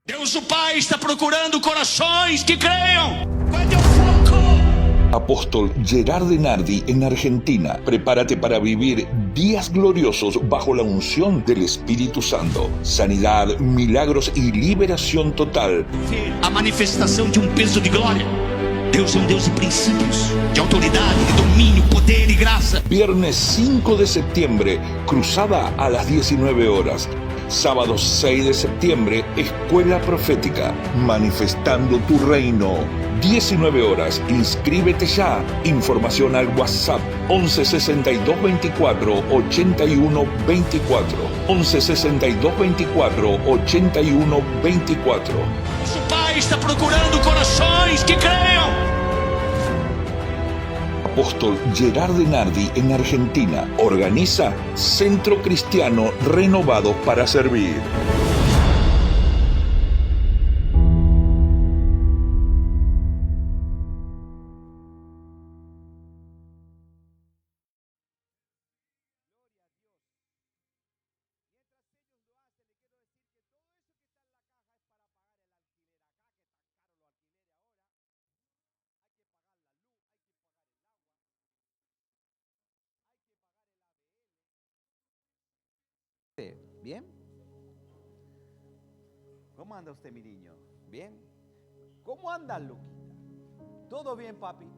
Deus o Pai está procurando corações que creiam. Vai ter foco. Apóstol Gerard Denardi en Argentina. Prepárate para vivir días gloriosos bajo la unción del Espíritu Santo. Sanidad, milagros y liberación total. A manifestação de peso de glória. Deus é Deus de princípios, de autoridade, de domínio, poder y graça. Viernes 5 de septiembre, cruzada a las 19 horas. Sábado 6 de septiembre, Escuela Profética, manifestando tu reino. 19 horas, inscríbete ya. Información al WhatsApp 11 62 24 81 24. 11 62 24 81 24. Nosso Pai está procurando corações que creiam. Apóstol Gerard Denardi en Argentina. Organiza Centro Cristiano Renovado para Servir. ¿Bien? ¿Cómo anda usted, mi niño? ¿Bien? ¿Cómo anda, Luquita? ¿Todo bien, papi?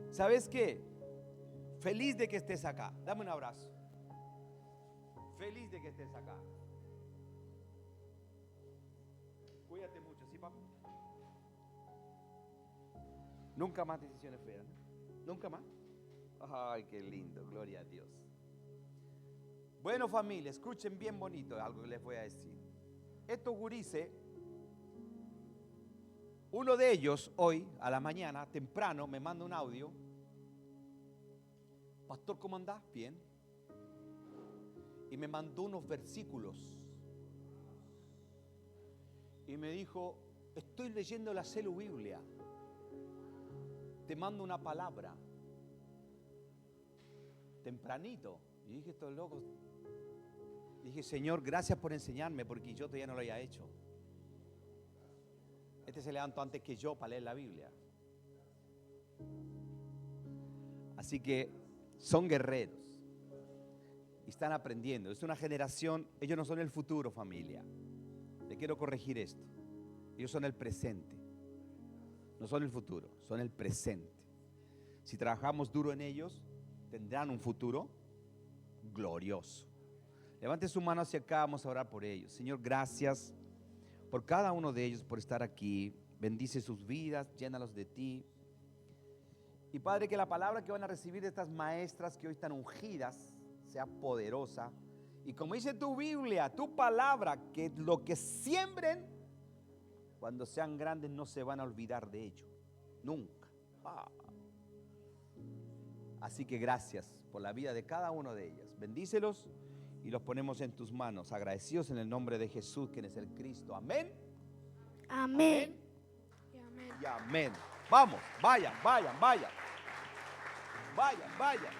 ¿Sabes qué? Feliz de que estés acá. Dame un abrazo. Feliz de que estés acá. Cuídate mucho, ¿sí, papi? Nunca más decisiones feas, ¿no? Nunca más. Ay, qué lindo, gloria a Dios. Bueno, familia, escuchen bien bonito algo que les voy a decir. Estos gurises, uno de ellos hoy a la mañana, temprano, me manda un audio. Pastor, ¿cómo andás? Bien. Y me mandó unos versículos. Y me dijo, estoy leyendo la Celu Biblia. Te mando una palabra. Tempranito. Y dije, estos locos. Dije, Señor, gracias por enseñarme, porque yo todavía no lo había hecho. Este se levantó antes que yo para leer la Biblia. Así que son guerreros y están aprendiendo. Es una generación, ellos no son el futuro, familia. Le quiero corregir esto. Ellos son el presente. No son el futuro, son el presente. Si trabajamos duro en ellos, tendrán un futuro glorioso. Levante su mano hacia acá, vamos a orar por ellos. Señor, gracias por cada uno de ellos, por estar aquí. Bendice sus vidas, llénalos de ti. Y Padre, que la palabra que van a recibir de estas maestras que hoy están ungidas sea poderosa. Y como dice tu Biblia, tu palabra, que lo que siembren, cuando sean grandes no se van a olvidar de ello. Nunca. Así que gracias por la vida de cada uno de ellas. Bendícelos. Y los ponemos en tus manos, agradecidos en el nombre de Jesús, quien es el Cristo. Amén. Amén. Amén. Y amén. Vamos, vayan, vayan, vayan. Vayan, vayan.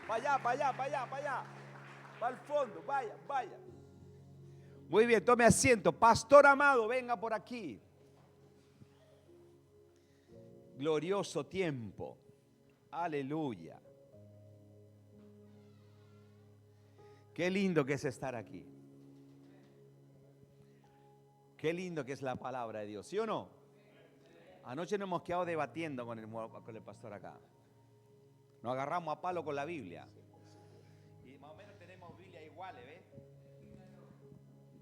Para allá, para allá, para allá, para allá. Para el fondo, vayan, vayan. Muy bien, tome asiento. Pastor amado, venga por aquí. Glorioso tiempo. Aleluya. Qué lindo que es estar aquí. Qué lindo que es la palabra de Dios, ¿sí o no? Anoche nos hemos quedado debatiendo con el pastor acá. Nos agarramos a palo con la Biblia. Y más o menos tenemos Biblia iguales, ¿ves?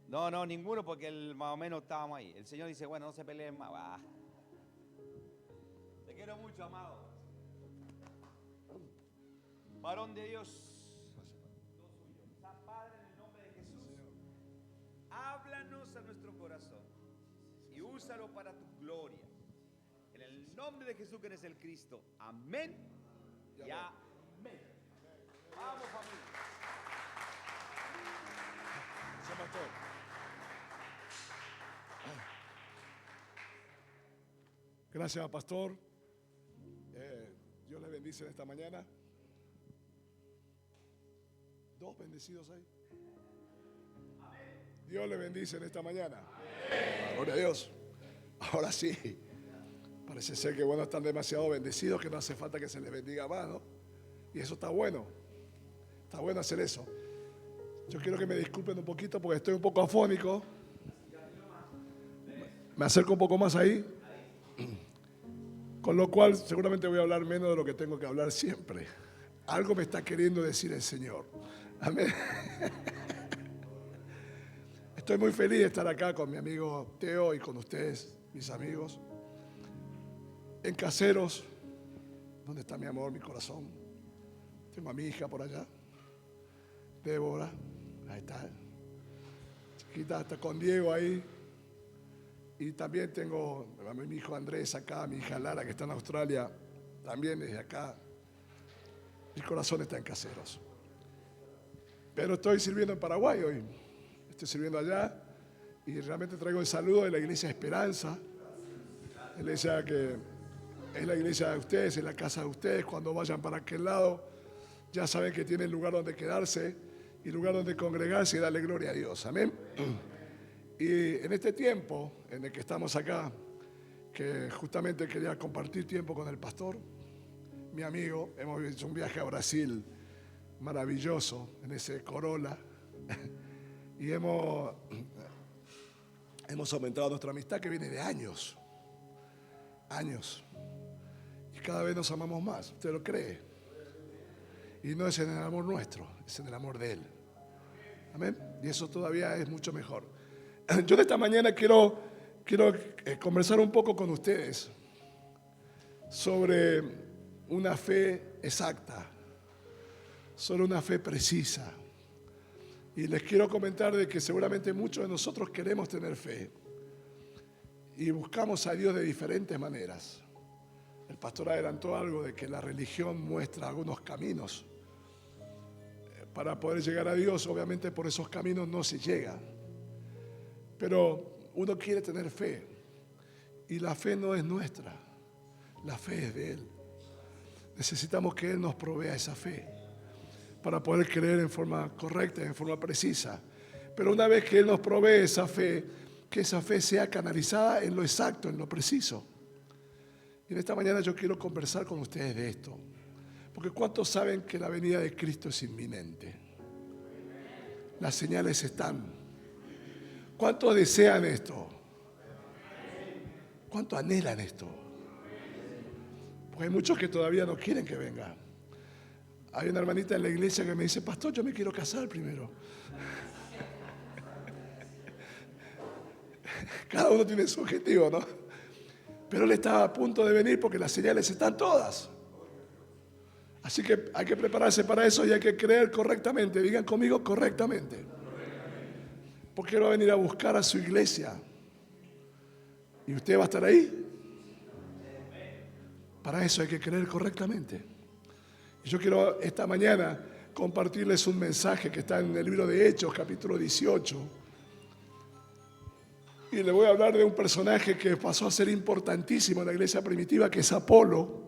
No, ninguno, porque más o menos estábamos ahí. El Señor dice, bueno, no se peleen más. Bah. Te quiero mucho, amado. Varón de Dios. Háblanos a nuestro corazón y úsalo para tu gloria. En el nombre de Jesús, que eres el Cristo. Amén y amén. Vamos, familia. Gracias, pastor. Gracias, pastor. Dios le bendice en esta mañana. Dos bendecidos ahí. Dios le bendice en esta mañana. Gloria a Dios. Ahora sí. Parece ser que bueno, están demasiado bendecidos que no hace falta que se les bendiga más, ¿no? Y eso está bueno. Está bueno hacer eso. Yo quiero que me disculpen un poquito porque estoy un poco afónico. Me acerco un poco más ahí. Con lo cual seguramente voy a hablar menos de lo que tengo que hablar siempre. Algo me está queriendo decir el Señor. Amén. Estoy muy feliz de estar acá con mi amigo Teo y con ustedes, mis amigos. En Caseros, donde está mi amor, mi corazón. Tengo a mi hija por allá, Débora, ahí está. Chiquita, está con Diego ahí. Y también tengo a mi hijo Andrés acá, mi hija Lara que está en Australia, también desde acá. Mi corazón está en Caseros. Pero estoy sirviendo en Paraguay hoy. Estoy sirviendo allá y realmente traigo el saludo de la iglesia Esperanza. La iglesia que es la iglesia de ustedes, es la casa de ustedes. Cuando vayan para aquel lado, ya saben que tienen lugar donde quedarse y lugar donde congregarse y darle gloria a Dios. Amén. Y en este tiempo en el que estamos acá, que justamente quería compartir tiempo con el pastor, mi amigo, hemos hecho un viaje a Brasil maravilloso en ese Corolla y hemos aumentado nuestra amistad que viene de años, y cada vez nos amamos más. ¿Usted lo cree? Y no es en el amor nuestro, es en el amor de Él. Amén. Y eso todavía es mucho mejor. Yo de esta mañana quiero conversar un poco con ustedes sobre una fe exacta, sobre una fe precisa. Y les quiero comentar de que seguramente muchos de nosotros queremos tener fe y buscamos a Dios de diferentes maneras. El pastor adelantó algo de que la religión muestra algunos caminos. Para poder llegar a Dios, obviamente por esos caminos no se llega. Pero uno quiere tener fe y la fe no es nuestra, la fe es de Él. Necesitamos que Él nos provea esa fe para poder creer en forma correcta, en forma precisa. Pero una vez que Él nos provee esa fe, que esa fe sea canalizada en lo exacto, en lo preciso. Y en esta mañana yo quiero conversar con ustedes de esto, porque ¿cuántos saben que la venida de Cristo es inminente? Las señales están. ¿Cuántos desean esto? ¿Cuántos anhelan esto? Porque hay muchos que todavía no quieren que venga. Hay una hermanita en la iglesia que me dice, pastor, yo me quiero casar primero. Cada uno tiene su objetivo, ¿no? Pero él estaba a punto de venir porque las señales están todas. Así que hay que prepararse para eso y hay que creer correctamente. Digan conmigo, correctamente. Porque Él va a venir a buscar a su iglesia. ¿Y usted va a estar ahí? Para eso hay que creer correctamente. Y yo quiero esta mañana compartirles un mensaje que está en el libro de Hechos, capítulo 18. Y le voy a hablar de un personaje que pasó a ser importantísimo en la iglesia primitiva, que es Apolo.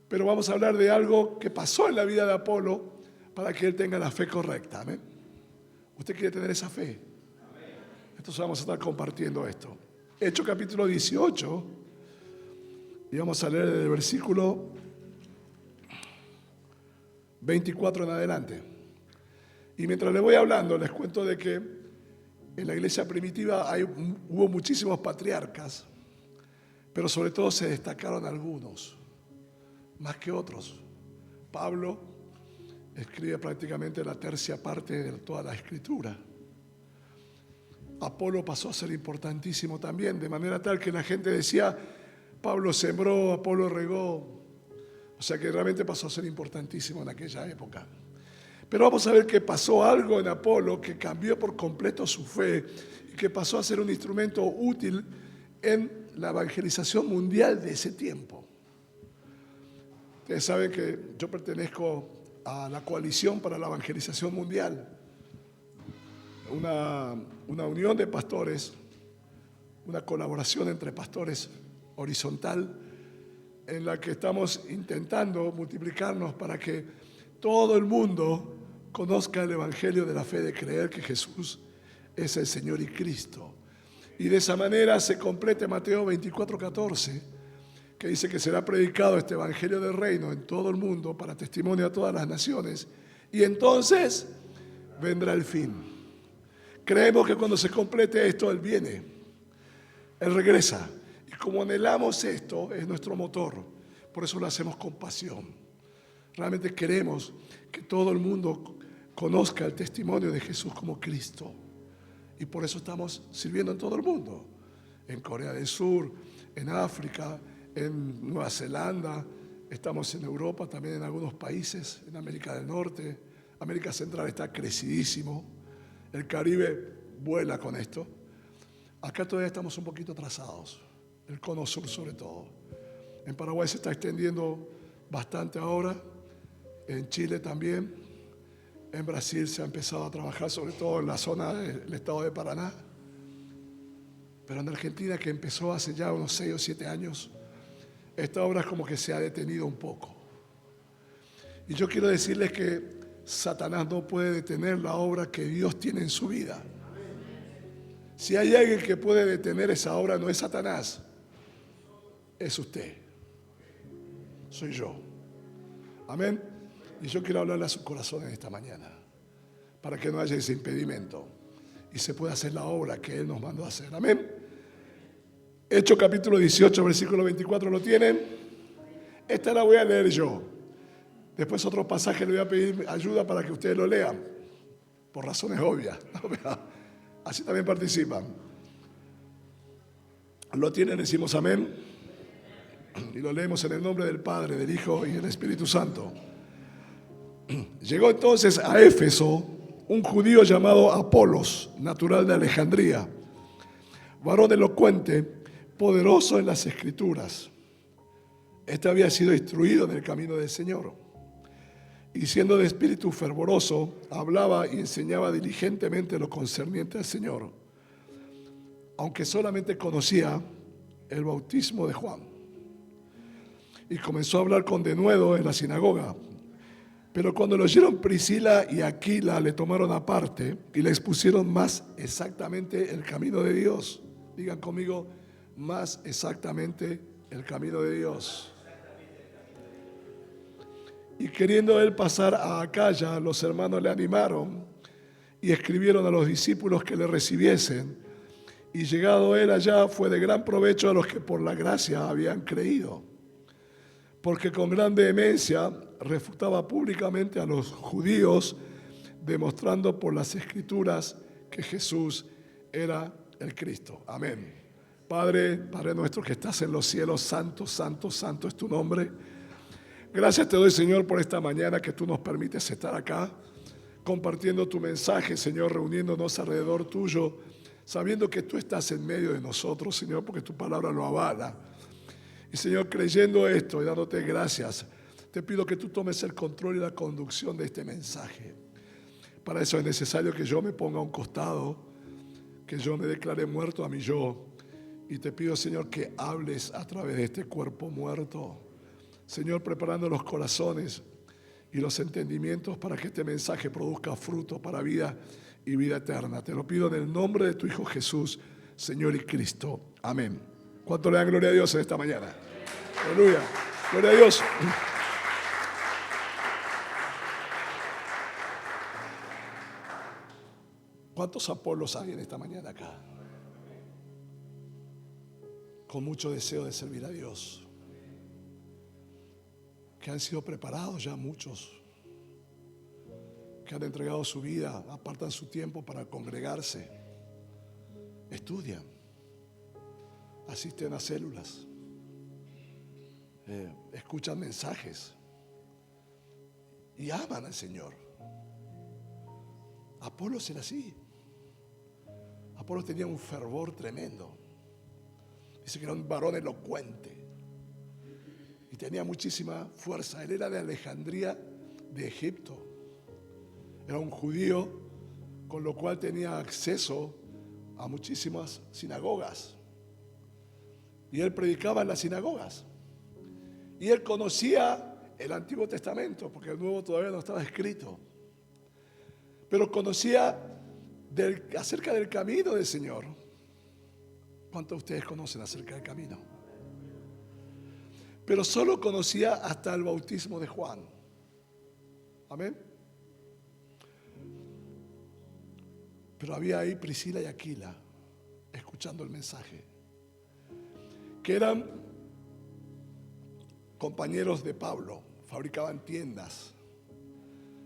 Pero vamos a hablar de algo que pasó en la vida de Apolo para que él tenga la fe correcta. ¿Amén? ¿Usted quiere tener esa fe? Entonces vamos a estar compartiendo esto. Hechos capítulo 18. Y vamos a leer desde el versículo 24 en adelante. Y mientras le voy hablando, les cuento de que en la iglesia primitiva hubo muchísimos patriarcas, pero sobre todo se destacaron algunos, más que otros. Pablo escribe prácticamente la tercia parte de toda la escritura. Apolo pasó a ser importantísimo también, de manera tal que la gente decía, Pablo sembró, Apolo regó. O sea que realmente pasó a ser importantísimo en aquella época. Pero vamos a ver que pasó algo en Apolo que cambió por completo su fe y que pasó a ser un instrumento útil en la evangelización mundial de ese tiempo. Ustedes saben que yo pertenezco a la Coalición para la Evangelización Mundial, una unión de pastores, una colaboración entre pastores horizontal, en la que estamos intentando multiplicarnos para que todo el mundo conozca el Evangelio de la fe, de creer que Jesús es el Señor y Cristo. Y de esa manera se completa Mateo 24:14, que dice que será predicado este evangelio del reino en todo el mundo para testimonio a todas las naciones. Y entonces vendrá el fin. Creemos que cuando se complete esto, Él viene. Él regresa. Y como anhelamos esto, es nuestro motor. Por eso lo hacemos con pasión. Realmente queremos que todo el mundo conozca el testimonio de Jesús como Cristo. Y por eso estamos sirviendo en todo el mundo. En Corea del Sur, en África, en Nueva Zelanda, estamos en Europa, también en algunos países, en América del Norte. América Central está crecidísimo. El Caribe vuela con esto. Acá todavía estamos un poquito atrasados. El cono sur sobre todo. En Paraguay se está extendiendo bastante ahora. En Chile también. En Brasil se ha empezado a trabajar sobre todo en la zona del estado de Paraná. Pero en Argentina, que empezó hace ya unos 6 o 7 años, esta obra es como que se ha detenido un poco. Y yo quiero decirles que Satanás no puede detener la obra que Dios tiene en su vida. Si hay alguien que puede detener esa obra, no es Satanás, es usted. Soy yo. Amén. Y yo quiero hablarle a su corazón en esta mañana, para que no haya ese impedimento y se pueda hacer la obra que Él nos mandó a hacer. Amén. Hechos capítulo 18, versículo 24, ¿lo tienen? Esta la voy a leer yo. Después otros pasajes le voy a pedir ayuda para que ustedes lo lean, por razones obvias. Así también participan. ¿Lo tienen? Decimos amén. Y lo leemos en el nombre del Padre, del Hijo y del Espíritu Santo. Llegó entonces a Éfeso un judío llamado Apolos, natural de Alejandría, varón elocuente, poderoso en las Escrituras. Este había sido instruido en el camino del Señor. Y siendo de espíritu fervoroso, hablaba y enseñaba diligentemente lo concerniente al Señor, aunque solamente conocía el bautismo de Juan. Y comenzó a hablar con denuedo en la sinagoga. Pero cuando lo oyeron Priscila y Aquila, le tomaron aparte y le expusieron más exactamente el camino de Dios. Digan conmigo, más exactamente el camino de Dios. Y queriendo él pasar a Acaya, los hermanos le animaron y escribieron a los discípulos que le recibiesen. Y llegado él allá, fue de gran provecho a los que por la gracia habían creído. Porque con gran vehemencia refutaba públicamente a los judíos, demostrando por las Escrituras que Jesús era el Cristo. Amén. Padre nuestro que estás en los cielos, santo, santo, santo es tu nombre. Gracias te doy, Señor, por esta mañana que tú nos permites estar acá, compartiendo tu mensaje, Señor, reuniéndonos alrededor tuyo, sabiendo que tú estás en medio de nosotros, Señor, porque tu palabra lo avala. Y, Señor, creyendo esto y dándote gracias, te pido que tú tomes el control y la conducción de este mensaje. Para eso es necesario que yo me ponga a un costado, que yo me declare muerto a mi yo. Y te pido, Señor, que hables a través de este cuerpo muerto. Señor, preparando los corazones y los entendimientos para que este mensaje produzca fruto para vida y vida eterna. Te lo pido en el nombre de tu Hijo Jesús, Señor y Cristo. Amén. ¿Cuánto le dan gloria a Dios en esta mañana? Aleluya. Gloria a Dios. ¿Cuántos Apolos hay en esta mañana acá? Con mucho deseo de servir a Dios. Que han sido preparados ya muchos, que han entregado su vida, apartan su tiempo para congregarse, estudian, asisten a células, escuchan mensajes y aman al Señor. Apolos era así. Apolos tenía un fervor tremendo. Dice que era un varón elocuente. Y tenía muchísima fuerza. Él era de Alejandría, de Egipto. Era un judío, con lo cual tenía acceso a muchísimas sinagogas. Y él predicaba en las sinagogas. Y él conocía el Antiguo Testamento, porque el Nuevo todavía no estaba escrito. Pero conocía acerca del camino del Señor. ¿Cuántos de ustedes conocen acerca del camino? Pero solo conocía hasta el bautismo de Juan. Amén. Pero había ahí Priscila y Aquila escuchando el mensaje, que eran compañeros de Pablo, fabricaban tiendas,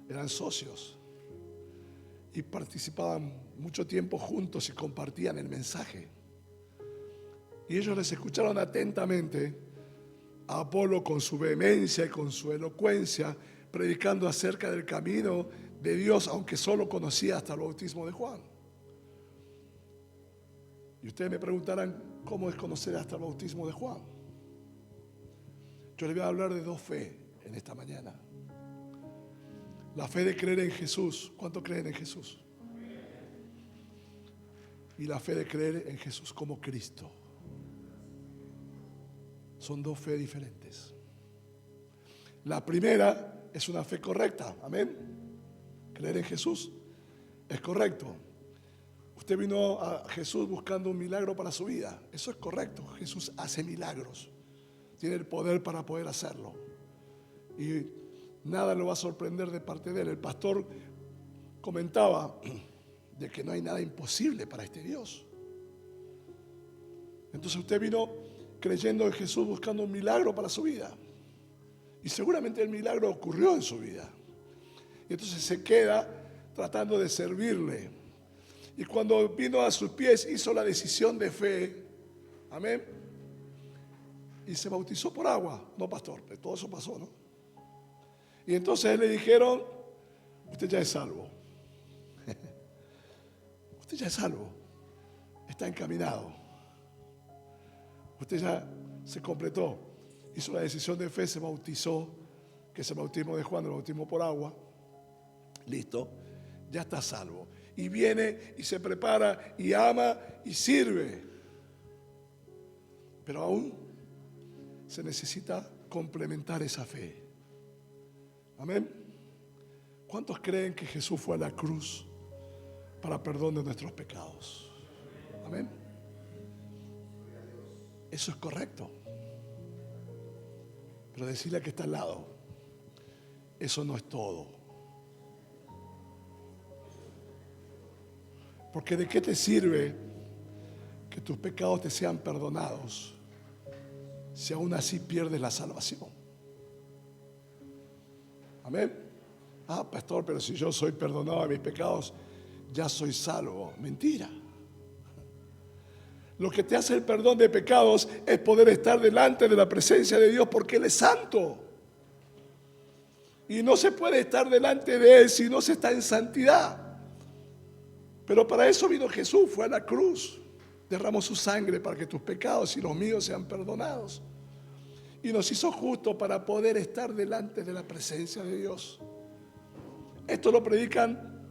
eran socios y participaban mucho tiempo juntos y compartían el mensaje. Y ellos les escucharon atentamente a Apolo con su vehemencia y con su elocuencia, predicando acerca del camino de Dios, aunque solo conocía hasta el bautismo de Juan. Y ustedes me preguntarán, ¿cómo es conocer hasta el bautismo de Juan? Yo les voy a hablar de dos fe en esta mañana. La fe de creer en Jesús. ¿Cuánto creen en Jesús? Y la fe de creer en Jesús como Cristo. Son dos fe diferentes. La primera es una fe correcta. Amén. Creer en Jesús es correcto. Usted vino a Jesús buscando un milagro para su vida. Eso es correcto. Jesús hace milagros. Tiene el poder para poder hacerlo. Y nada lo va a sorprender de parte de él. El pastor comentaba de que no hay nada imposible para este Dios. Entonces usted vino creyendo en Jesús buscando un milagro para su vida. Y seguramente el milagro ocurrió en su vida. Y entonces se queda tratando de servirle. Y cuando vino a sus pies hizo la decisión de fe. Amén. Y se bautizó por agua. No, pastor, todo eso pasó, ¿no? Y entonces le dijeron, usted ya es salvo. Usted ya es salvo. Está encaminado. Usted ya se completó, hizo la decisión de fe, se bautizó, que es el bautismo de Juan, el bautismo por agua. Listo, ya está salvo. Y viene y se prepara y ama y sirve. Pero aún se necesita complementar esa fe. Amén. ¿Cuántos creen que Jesús fue a la cruz para perdón de nuestros pecados? Amén. Eso es correcto. Pero decirle a que está al lado, eso no es todo. Porque ¿de qué te sirve que tus pecados te sean perdonados si aún así pierdes la salvación? Amén. Ah, pastor, pero si yo soy perdonado de mis pecados, ya soy salvo. Mentira. Lo que te hace el perdón de pecados es poder estar delante de la presencia de Dios porque Él es santo. Y no se puede estar delante de Él si no se está en santidad. Pero para eso vino Jesús, fue a la cruz. Derramó su sangre para que tus pecados y los míos sean perdonados. Y nos hizo justos para poder estar delante de la presencia de Dios. Esto lo predican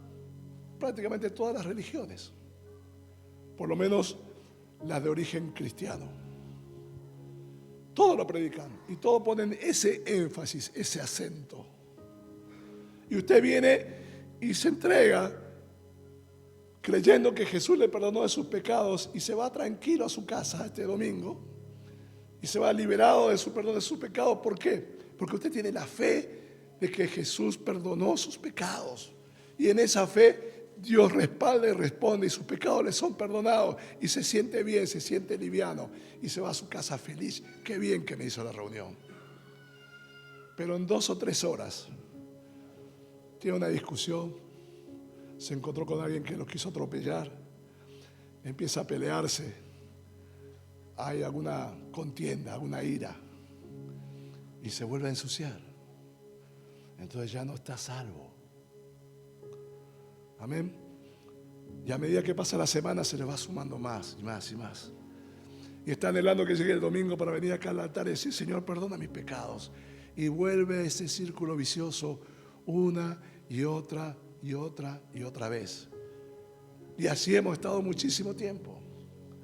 prácticamente todas las religiones. Por lo menos las de origen cristiano. Todos lo predican y todos ponen ese énfasis, ese acento. Y usted viene y se entrega creyendo que Jesús le perdonó de sus pecados y se va tranquilo a su casa este domingo y se va liberado de su perdón de sus pecados. ¿Por qué? Porque usted tiene la fe de que Jesús perdonó sus pecados y en esa fe Dios respalda y responde y sus pecados le son perdonados y se siente bien, se siente liviano y se va a su casa feliz. Qué bien que me hizo la reunión. Pero en 2 o 3 horas tiene una discusión, se encontró con alguien que lo quiso atropellar, empieza a pelearse, hay alguna contienda, alguna ira y se vuelve a ensuciar. Entonces ya no está salvo. Amén. Y a medida que pasa la semana se le va sumando más y más y más. Y está anhelando que llegue el domingo para venir acá al altar y decir, Señor, perdona mis pecados. Y vuelve ese círculo vicioso una y otra y otra y otra vez. Y así hemos estado muchísimo tiempo.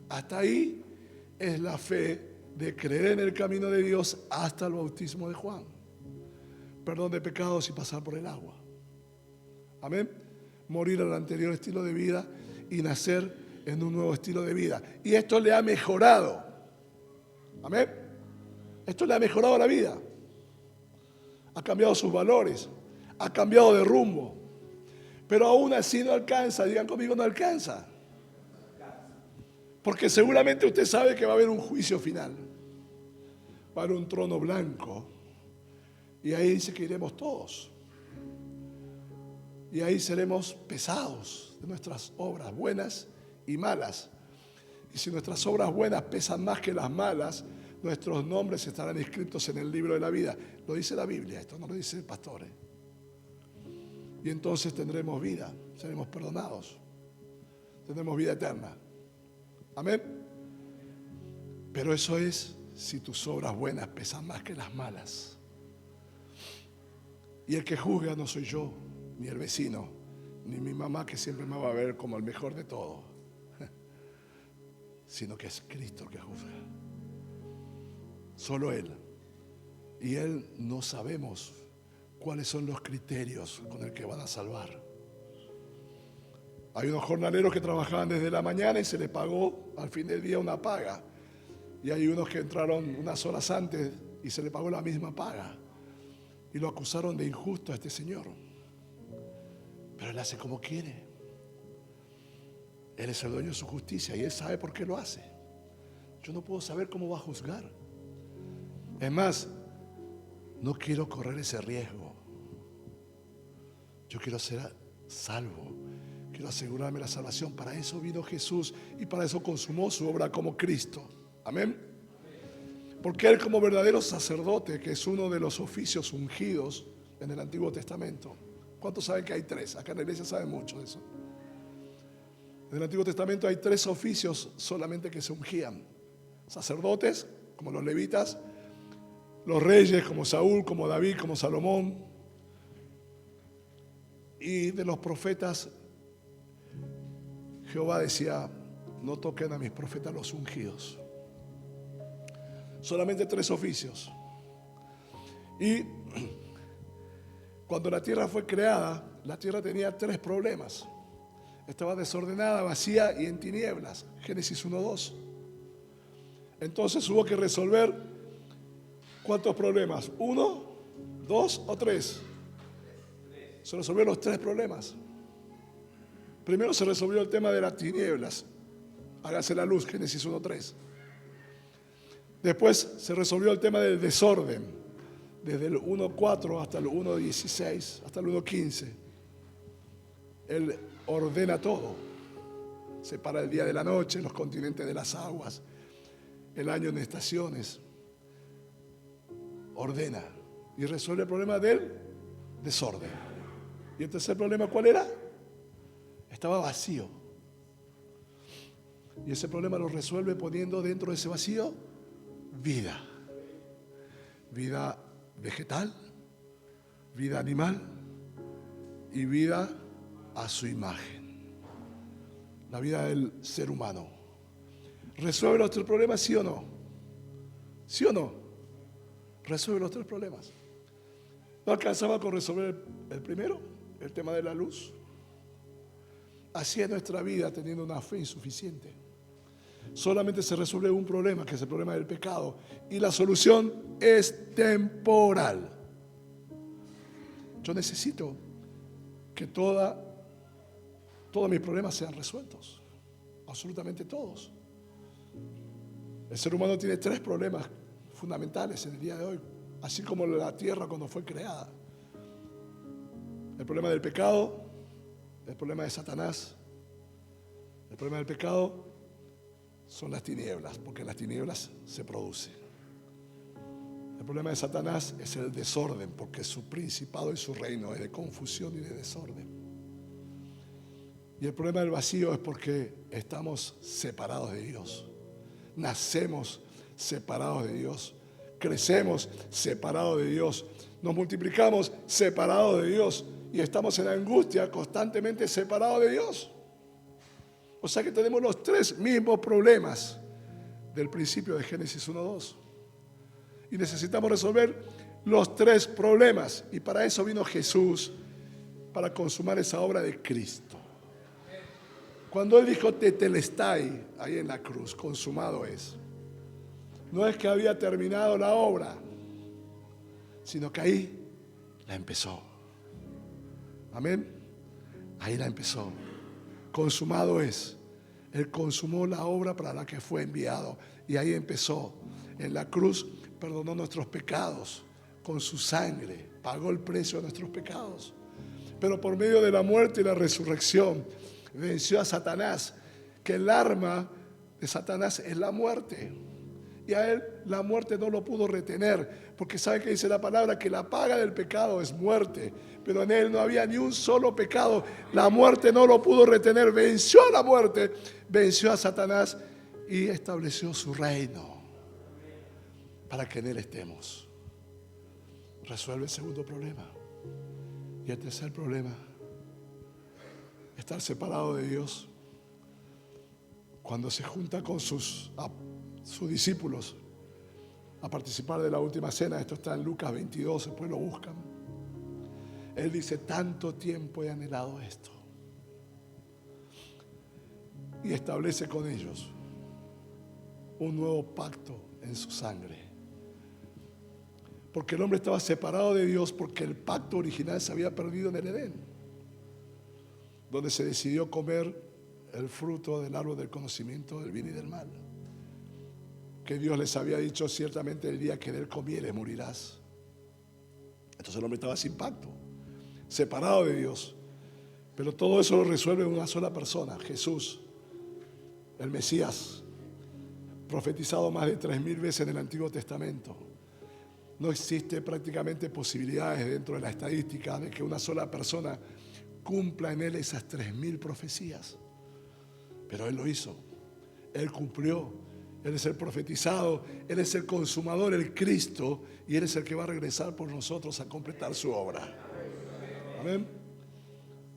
Hasta ahí es la fe de creer en el camino de Dios hasta el bautismo de Juan. Perdón de pecados y pasar por el agua. Amén. morir al anterior estilo de vida y nacer en un nuevo estilo de vida. Y esto le ha mejorado. Amén. Esto le ha mejorado la vida. Ha cambiado sus valores, ha cambiado de rumbo. Pero aún así no alcanza, digan conmigo, no alcanza. Porque seguramente usted sabe que va a haber un juicio final. Va a haber un trono blanco. Y ahí dice que iremos todos. Y ahí seremos pesados de nuestras obras buenas y malas. Y si nuestras obras buenas pesan más que las malas, nuestros nombres estarán escritos en el libro de la vida. Lo dice la Biblia, esto no lo dice el pastor. Y entonces tendremos vida, seremos perdonados, tendremos vida eterna. Amén. Pero eso es si tus obras buenas pesan más que las malas. Y el que juzga no soy yo, ni el vecino, ni mi mamá, que siempre me va a ver como el mejor de todo, sino que es Cristo el que juzga. Solo Él. Y Él no sabemos cuáles son los criterios con el que van a salvar. Hay unos jornaleros que trabajaban desde la mañana y se les pagó al fin del día una paga. Y hay unos que entraron unas horas antes y se les pagó la misma paga. Y lo acusaron de injusto a este señor. Pero Él hace como quiere. Él es el dueño de su justicia y Él sabe por qué lo hace. Yo no puedo saber cómo va a juzgar. Es más, no quiero correr ese riesgo. Yo quiero ser salvo. Quiero asegurarme la salvación. Para eso vino Jesús y para eso consumó su obra como Cristo. Amén. Porque Él, como verdadero sacerdote, que es uno de los oficios ungidos en el Antiguo Testamento. ¿Cuántos saben que hay tres? Acá en la iglesia saben mucho de eso. En el Antiguo Testamento hay tres oficios solamente que se ungían. Sacerdotes, como los levitas. Los reyes, como Saúl, como David, como Salomón. Y de los profetas, Jehová decía, no toquen a mis profetas los ungidos. Solamente tres oficios. Y cuando la tierra fue creada, la tierra tenía tres problemas. Estaba desordenada, vacía y en tinieblas. Génesis 1:2. Entonces hubo que resolver ¿cuántos problemas? ¿1, 2 o 3? Se resolvieron los tres problemas. Primero se resolvió el tema de las tinieblas. Hágase la luz, Génesis 1:3. Después se resolvió el tema del desorden, desde el 1:4 hasta el 1:16, hasta el 1:15. Él ordena todo. Separa el día de la noche, los continentes de las aguas, el año en estaciones. Ordena y resuelve el problema del desorden. ¿Y el tercer problema cuál era? Estaba vacío. Y ese problema lo resuelve poniendo dentro de ese vacío vida. Vida vegetal, vida animal y vida a su imagen. La vida del ser humano. ¿Resuelve los tres problemas, sí o no? ¿Sí o no? Resuelve los tres problemas. No alcanzaba con resolver el primero, el tema de la luz. Así es nuestra vida teniendo una fe insuficiente. Solamente se resuelve un problema, que es el problema del pecado. Y la solución es temporal. Yo necesito que todos mis problemas sean resueltos. Absolutamente todos. El ser humano tiene tres problemas fundamentales en el día de hoy, así como la tierra cuando fue creada. El problema del pecado, el problema de Satanás. El problema del pecado son las tinieblas, porque en las tinieblas se produce. El problema de Satanás es el desorden, porque su principado y su reino es de confusión y de desorden. Y el problema del vacío es porque estamos separados de Dios. Nacemos separados de Dios. Crecemos separados de Dios. Nos multiplicamos separados de Dios. Y estamos en angustia constantemente separados de Dios. O sea que tenemos los tres mismos problemas del principio de Génesis 1:2. Y necesitamos resolver los tres problemas. Y para eso vino Jesús, para consumar esa obra de Cristo. Cuando Él dijo tetelestai, ahí en la cruz, consumado es, no es que había terminado la obra, sino que ahí la empezó. Amén. Ahí la empezó. Consumado es. Él consumó la obra para la que fue enviado. Y ahí empezó. En la cruz perdonó nuestros pecados con su sangre. Pagó el precio de nuestros pecados. Pero por medio de la muerte y la resurrección venció a Satanás. Que el arma de Satanás es la muerte. Y a él la muerte no lo pudo retener, porque sabe que dice la palabra que la paga del pecado es muerte, pero en él no había ni un solo pecado. La muerte no lo pudo retener, venció a la muerte, venció a Satanás y estableció su reino para que en él estemos. Resuelve el segundo problema. Y el tercer problema, estar separado de Dios. Cuando se junta con sus discípulos a participar de la última cena, esto está en Lucas 22, después lo buscan. Él dice: tanto tiempo he anhelado esto. Y establece con ellos un nuevo pacto en su sangre. Porque el hombre estaba separado de Dios, porque el pacto original se había perdido en el Edén, donde se decidió comer el fruto del árbol del conocimiento del bien y del mal, que Dios les había dicho: ciertamente el día que de él comieres morirás. Entonces el hombre estaba sin pacto, separado de Dios. Pero todo eso lo resuelve una sola persona: Jesús, el Mesías, profetizado más de 3000 veces en el Antiguo Testamento. No existe prácticamente posibilidades dentro de la estadística de que una sola persona cumpla en él esas 3000 profecías. Pero Él lo hizo, Él cumplió. Él es el profetizado, Él es el consumador, el Cristo, y Él es el que va a regresar por nosotros a completar su obra. Amén.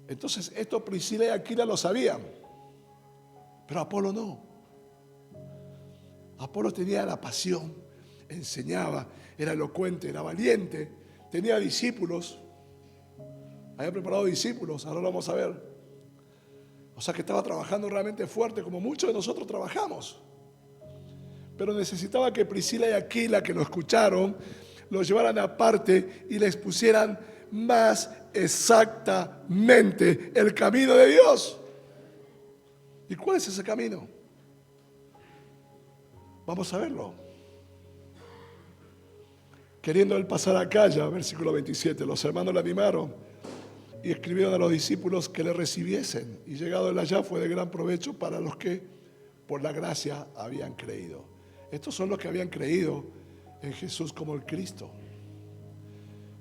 Entonces, esto Priscila y Aquila lo sabían, pero Apolo no. Apolo tenía la pasión, enseñaba, era elocuente, era valiente, tenía discípulos, había preparado discípulos, ahora lo vamos a ver. O sea que estaba trabajando realmente fuerte, como muchos de nosotros trabajamos. Pero necesitaba que Priscila y Aquila, que lo escucharon, lo llevaran aparte y les pusieran más exactamente el camino de Dios. ¿Y cuál es ese camino? Vamos a verlo. Queriendo él pasar a Acaya, versículo 27, los hermanos le animaron y escribieron a los discípulos que le recibiesen. Y llegado él allá fue de gran provecho para los que por la gracia habían creído. Estos son los que habían creído en Jesús como el Cristo.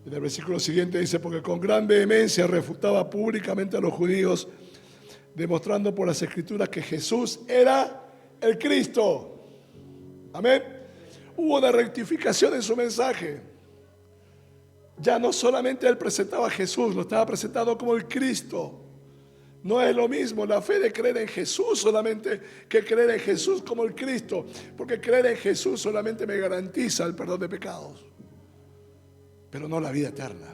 En el versículo siguiente dice: porque con gran vehemencia refutaba públicamente a los judíos, demostrando por las Escrituras que Jesús era el Cristo. Amén. Hubo una rectificación en su mensaje. Ya no solamente él presentaba a Jesús, lo estaba presentando como el Cristo. No es lo mismo la fe de creer en Jesús solamente que creer en Jesús como el Cristo, porque creer en Jesús solamente me garantiza el perdón de pecados, pero no la vida eterna.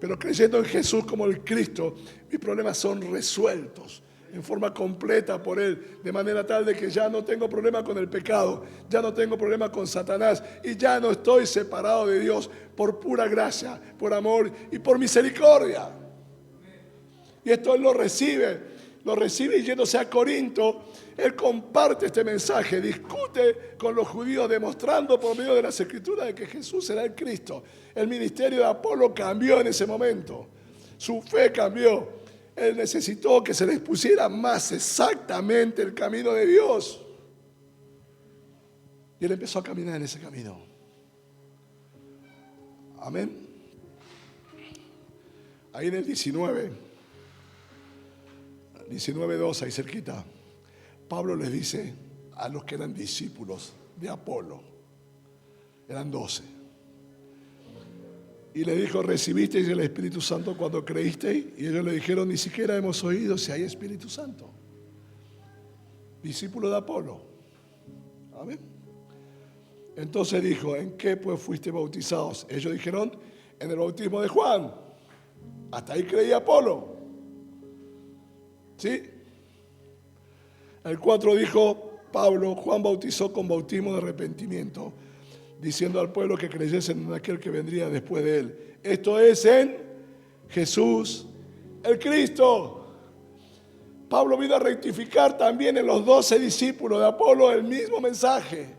Pero creyendo en Jesús como el Cristo, mis problemas son resueltos en forma completa por Él, de manera tal de que ya no tengo problema con el pecado, ya no tengo problema con Satanás y ya no estoy separado de Dios por pura gracia, por amor y por misericordia. Y esto Él lo recibe y yéndose a Corinto, Él comparte este mensaje, discute con los judíos demostrando por medio de las Escrituras de que Jesús era el Cristo. El ministerio de Apolo cambió en ese momento, su fe cambió. Él necesitó que se les pusiera más exactamente el camino de Dios. Y él empezó a caminar en ese camino. Amén. Ahí en el 19:2, ahí cerquita, Pablo les dice a los que eran discípulos de Apolo, eran 12. Y le dijo: ¿recibisteis el Espíritu Santo cuando creísteis? Y ellos le dijeron: ni siquiera hemos oído si hay Espíritu Santo. Discípulo de Apolo. Amén. Entonces dijo: ¿en qué pues fuiste bautizados? Ellos dijeron: en el bautismo de Juan. Hasta ahí creía Apolo. ¿Sí? El 4 dijo Pablo: Juan bautizó con bautismo de arrepentimiento, diciendo al pueblo que creyesen en aquel que vendría después de él. Esto es en Jesús el Cristo. Pablo vino a rectificar también en los 12 discípulos de Apolo el mismo mensaje.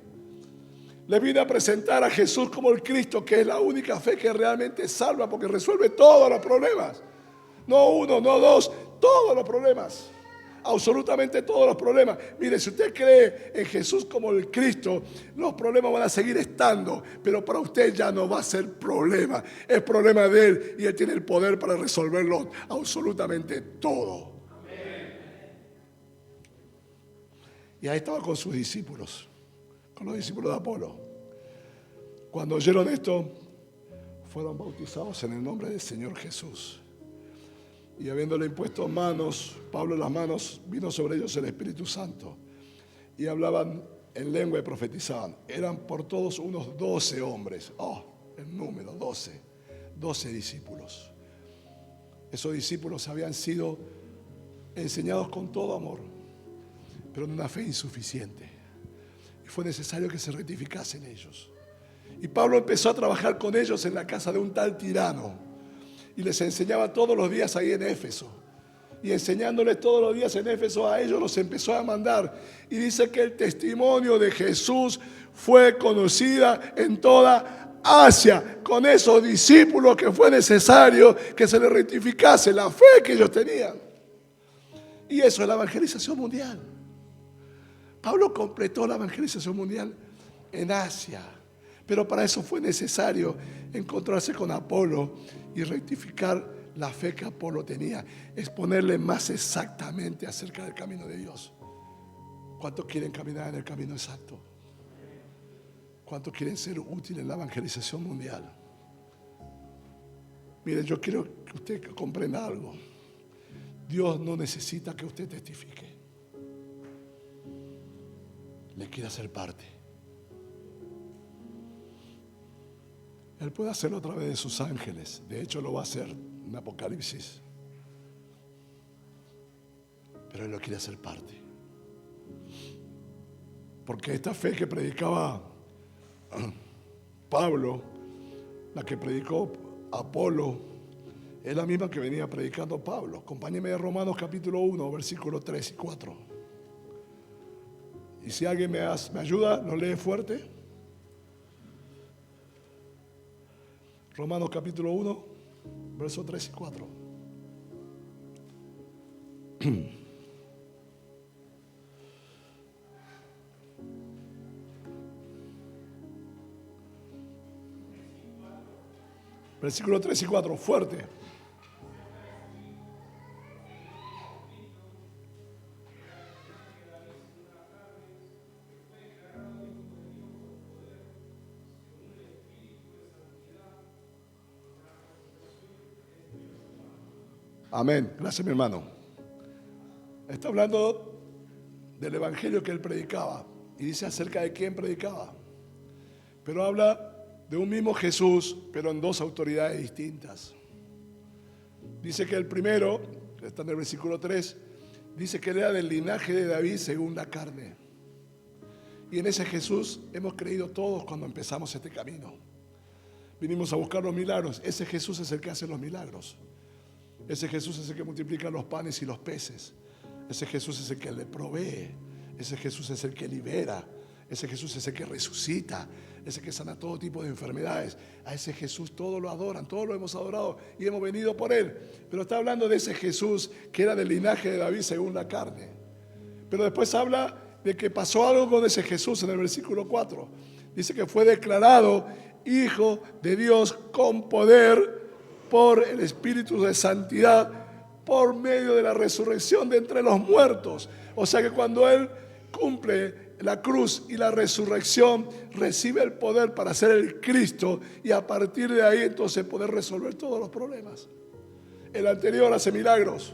Le vino a presentar a Jesús como el Cristo, que es la única fe que realmente salva, porque resuelve todos los problemas. No uno, no dos, todos los problemas. Absolutamente todos los problemas. Mire, si usted cree en Jesús como el Cristo, los problemas van a seguir estando, pero para usted ya no va a ser problema. Es problema de Él y Él tiene el poder para resolverlo absolutamente todo. Y ahí estaba con sus discípulos, con los discípulos de Apolo. Cuando oyeron esto, fueron bautizados en el nombre del Señor Jesús. Y habiéndole impuesto manos, Pablo en las manos, vino sobre ellos el Espíritu Santo. Y hablaban en lengua y profetizaban. Eran por todos unos 12 hombres. El número, 12. 12 discípulos. Esos discípulos habían sido enseñados con todo amor, pero en una fe insuficiente. Y fue necesario que se rectificasen ellos. Y Pablo empezó a trabajar con ellos en la casa de un tal Tirano. Y les enseñaba todos los días ahí en Éfeso. Y enseñándoles todos los días en Éfeso a ellos, los empezó a mandar. Y dice que el testimonio de Jesús fue conocida en toda Asia. Con esos discípulos que fue necesario que se les rectificase la fe que ellos tenían. Y eso es la evangelización mundial. Pablo completó la evangelización mundial en Asia, pero para eso fue necesario encontrarse con Apolo y rectificar la fe que Apolo tenía, exponerle más exactamente acerca del camino de Dios. ¿Cuántos quieren caminar en el camino exacto? ¿Cuántos quieren ser útiles en la evangelización mundial? Mire, yo quiero que usted comprenda algo. Dios no necesita que usted testifique. Le quiere hacer parte. Él puede hacerlo a través de sus ángeles. De hecho lo va a hacer en Apocalipsis. Pero Él lo quiere hacer parte. Porque esta fe que predicaba Pablo, la que predicó Apolo, es la misma que venía predicando Pablo. Acompáñeme a Romanos capítulo 1, versículos 3 y 4. Y si alguien me ayuda, ¿lo lee fuerte? Romanos capítulo 1, versos 3 y 4. Versículos 3 y 4, fuerte. Amén. Gracias, mi hermano. Está hablando del evangelio que él predicaba. Y dice acerca de quién predicaba. Pero habla de un mismo Jesús, pero en dos autoridades distintas. Dice que el primero, que está en el versículo 3, dice que él era del linaje de David según la carne. Y en ese Jesús hemos creído todos cuando empezamos este camino. Vinimos a buscar los milagros. Ese Jesús es el que hace los milagros. Ese Jesús es el que multiplica los panes y los peces. Ese Jesús es el que le provee. Ese Jesús es el que libera. Ese Jesús es el que resucita. Ese que sana todo tipo de enfermedades. A ese Jesús todos lo adoran. Todos lo hemos adorado y hemos venido por Él. Pero está hablando de ese Jesús que era del linaje de David según la carne. Pero después habla de que pasó algo con ese Jesús en el versículo 4. Dice que fue declarado Hijo de Dios con poder por el Espíritu de santidad, por medio de la resurrección de entre los muertos. O sea que cuando Él cumple la cruz y la resurrección, recibe el poder para ser el Cristo y a partir de ahí entonces poder resolver todos los problemas. El anterior hace milagros,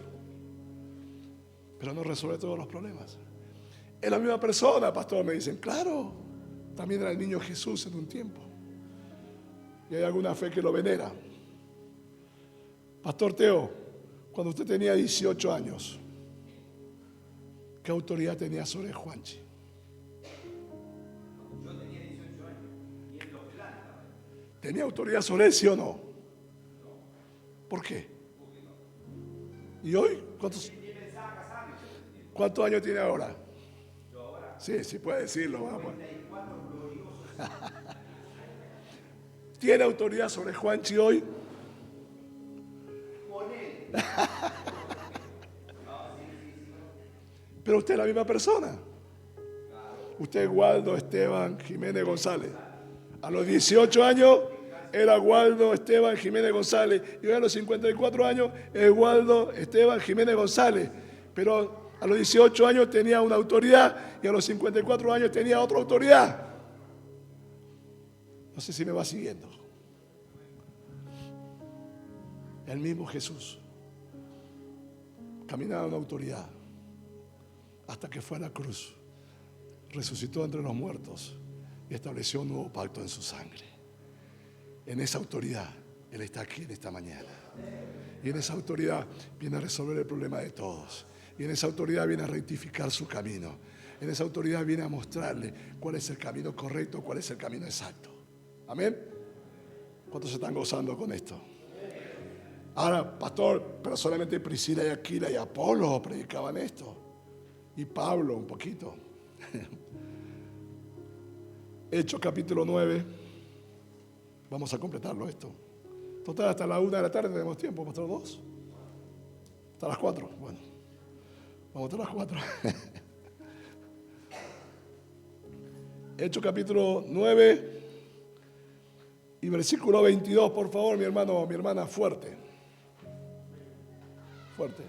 pero no resuelve todos los problemas. Es la misma persona, pastor, me dicen. Claro, también era el niño Jesús en un tiempo. Y hay alguna fe que lo venera. Pastor Teo, cuando usted tenía 18 años, ¿qué autoridad tenía sobre Juanchi? Yo tenía 18 años y él los planta. ¿Tenía autoridad sobre él, sí o no? ¿Por qué? ¿Y hoy? ¿Cuántos años tiene ahora? Sí, sí puede decirlo. Vamos. ¿Tiene autoridad sobre Juanchi hoy? Pero usted es la misma persona. Usted es Waldo Esteban Jiménez González. A los 18 años era Waldo Esteban Jiménez González. Y hoy a los 54 años es Waldo Esteban Jiménez González. Pero a los 18 años tenía una autoridad y a los 54 años tenía otra autoridad. No sé si me va siguiendo. El mismo Jesús caminaba en autoridad hasta que fue a la cruz, resucitó entre los muertos y estableció un nuevo pacto en su sangre. En esa autoridad Él está aquí en esta mañana, y en esa autoridad viene a resolver el problema de todos, y en esa autoridad viene a rectificar su camino, en esa autoridad viene a mostrarle cuál es el camino correcto, cuál es el camino exacto. Amén. ¿Cuántos se están gozando con esto? Ahora, pastor, pero solamente Priscila y Aquila y Apolo predicaban esto. Y Pablo un poquito. Hechos capítulo 9. Vamos a completarlo esto. Total, hasta la 1 de la tarde tenemos tiempo, pastor, 2. Hasta las 4. Bueno, vamos hasta las 4. Hechos capítulo 9 y versículo 22, por favor, mi hermano, mi hermana, fuerte. Fuerte.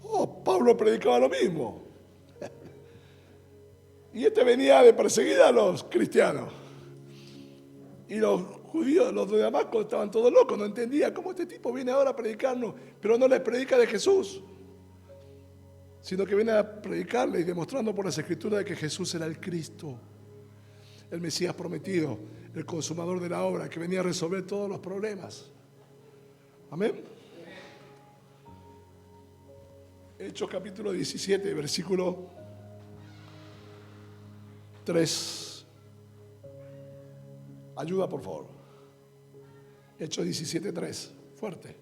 Oh, Pablo predicaba lo mismo. Y este venía de perseguir a los cristianos. Y los judíos, los de Damasco, estaban todos locos, no entendían cómo este tipo viene ahora a predicarnos, pero no les predica de Jesús, sino que viene a predicarles y demostrando por las escrituras de que Jesús era el Cristo, el Mesías prometido, el consumador de la obra, que venía a resolver todos los problemas. Amén. Hechos capítulo 17, versículo 3. Ayuda, por favor. Hechos 17, 3. Fuerte.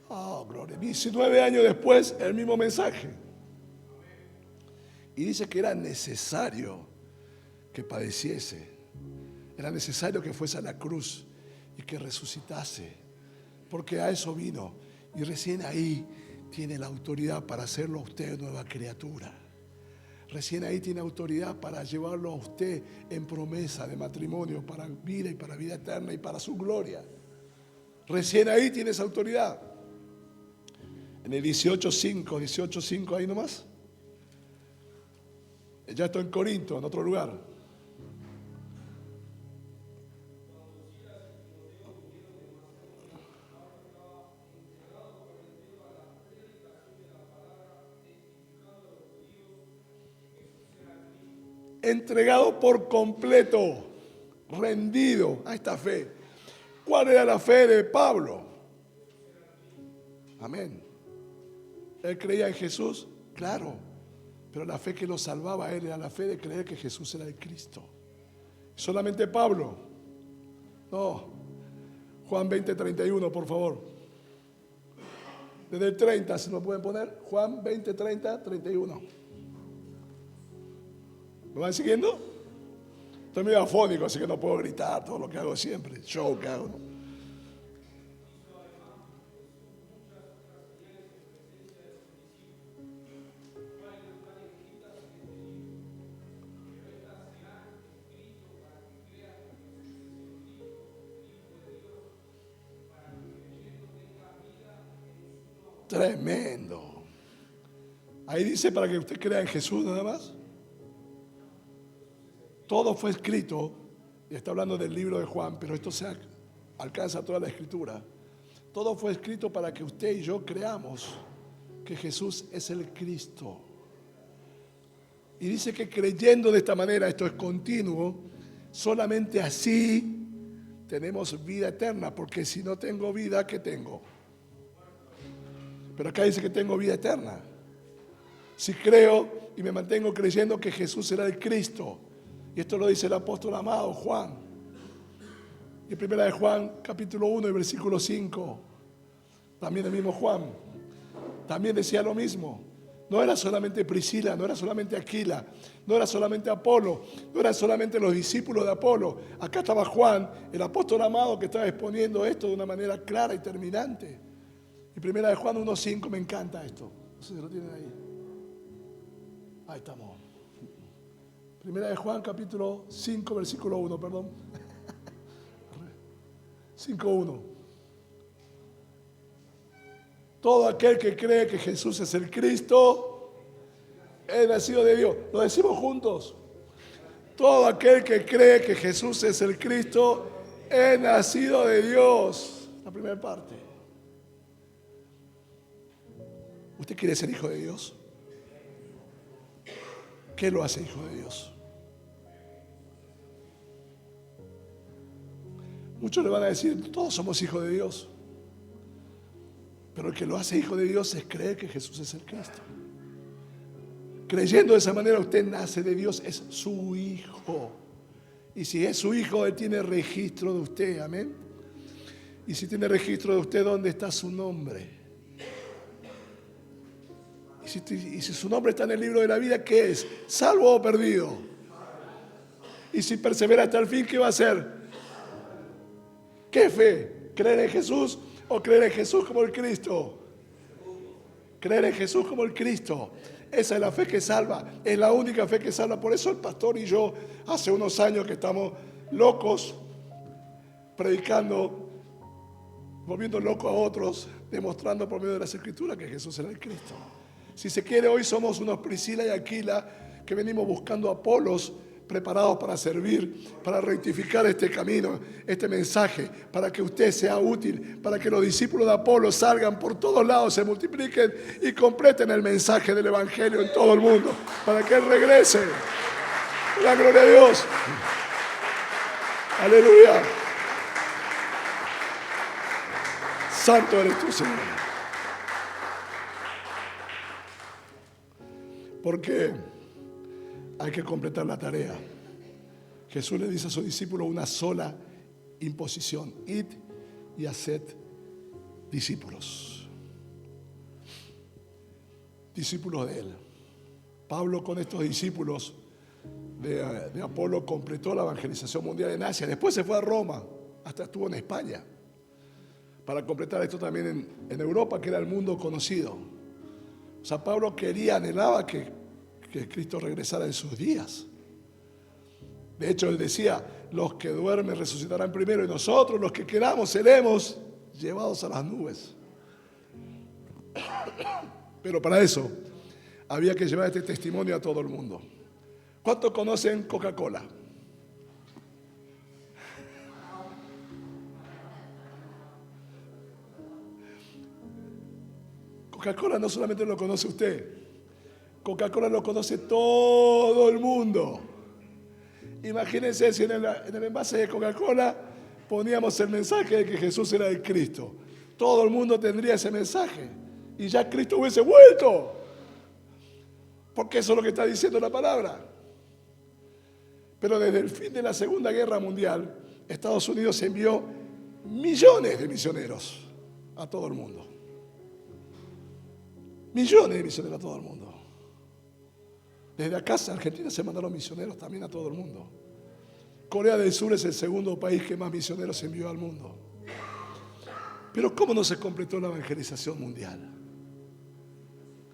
Oh, gloria. 19 años después, el mismo mensaje. Y dice que era necesario que padeciese. Era necesario que fuese a la cruz y que resucitase. Porque a eso vino. Y recién ahí tiene la autoridad para hacerlo a usted nueva criatura. Recién ahí tiene autoridad para llevarlo a usted en promesa de matrimonio para vida y para vida eterna y para su gloria. Recién ahí tiene esa autoridad. En el 18:5, ahí nomás. Ya estoy en Corinto, en otro lugar. Entregado por completo, rendido a esta fe. ¿Cuál era la fe de Pablo? Amén. Él creía en Jesús, claro, pero la fe que lo salvaba a él era la fe de creer que Jesús era el Cristo. Solamente Pablo. No. Juan 20:31, por favor. Desde el 30, ¿se lo pueden poner? Juan 20:30-31. ¿Me van siguiendo? Estoy medio afónico, así que no puedo gritar todo lo que hago siempre, show que hago, ¿no? Tremendo. Ahí dice para que usted crea en Jesús nada más. Todo fue escrito, y está hablando del libro de Juan, pero esto alcanza toda la escritura. Todo fue escrito para que usted y yo creamos que Jesús es el Cristo. Y dice que creyendo de esta manera, esto es continuo, solamente así tenemos vida eterna, porque si no tengo vida, ¿qué tengo? Pero acá dice que tengo vida eterna. Si creo y me mantengo creyendo que Jesús será el Cristo. Y esto lo dice el apóstol amado Juan. Y en primera de Juan, capítulo 1 y versículo 5, también el mismo Juan, también decía lo mismo. No era solamente Priscila, no era solamente Aquila, no era solamente Apolo, no eran solamente los discípulos de Apolo. Acá estaba Juan, el apóstol amado, que estaba exponiendo esto de una manera clara y terminante. Y primera de Juan 1.5, me encanta esto. No sé si lo tienen ahí. Ahí estamos. Primera de Juan, capítulo 5, versículo 1, perdón. 5.1. Todo aquel que cree que Jesús es el Cristo es nacido de Dios. Lo decimos juntos. Todo aquel que cree que Jesús es el Cristo es nacido de Dios. La primera parte. ¿Usted quiere ser hijo de Dios? ¿Qué lo hace hijo de Dios? Muchos le van a decir, todos somos hijos de Dios. Pero el que lo hace hijo de Dios es creer que Jesús es el Cristo. Creyendo de esa manera, usted nace de Dios, es su hijo. Y si es su hijo, Él tiene registro de usted, amén. Y si tiene registro de usted, ¿dónde está su nombre? Y si su nombre está en el libro de la vida, ¿qué es? ¿Salvo o perdido? Y si persevera hasta el fin, ¿qué va a hacer? ¿Qué fe? ¿Creer en Jesús o creer en Jesús como el Cristo? Creer en Jesús como el Cristo. Esa es la fe que salva, es la única fe que salva. Por eso el pastor y yo, hace unos años que estamos locos, predicando, volviendo locos a otros, demostrando por medio de las Escrituras que Jesús era el Cristo. Si se quiere, hoy somos unos Priscila y Aquila que venimos buscando Apolos preparados para servir, para rectificar este camino, este mensaje, para que usted sea útil, para que los discípulos de Apolo salgan por todos lados, se multipliquen y completen el mensaje del Evangelio en todo el mundo, para que Él regrese. La gloria a Dios. Aleluya. Santo eres tú, Señor. Porque hay que completar la tarea. Jesús le dice a sus discípulos una sola imposición: id y haced discípulos. Discípulos de Él. Pablo con estos discípulos de Apolo completó la evangelización mundial en Asia. Después se fue a Roma, hasta estuvo en España, para completar esto también en Europa, que era el mundo conocido. O sea, Pablo anhelaba que Cristo regresara en sus días. De hecho, él decía, los que duermen resucitarán primero y nosotros, los que queramos, seremos llevados a las nubes. Pero para eso había que llevar este testimonio a todo el mundo. ¿Cuántos conocen Coca-Cola? Coca-Cola no solamente lo conoce usted, Coca-Cola lo conoce todo el mundo. Imagínense si en el envase de Coca-Cola poníamos el mensaje de que Jesús era el Cristo. Todo el mundo tendría ese mensaje y ya Cristo hubiese vuelto. Porque eso es lo que está diciendo la palabra. Pero desde el fin de la Segunda Guerra Mundial, Estados Unidos envió millones de misioneros a todo el mundo. Millones de misioneros a todo el mundo. Desde acá, Argentina, se mandaron misioneros también a todo el mundo. Corea del Sur es el segundo país que más misioneros envió al mundo. Pero ¿cómo no se completó la evangelización mundial?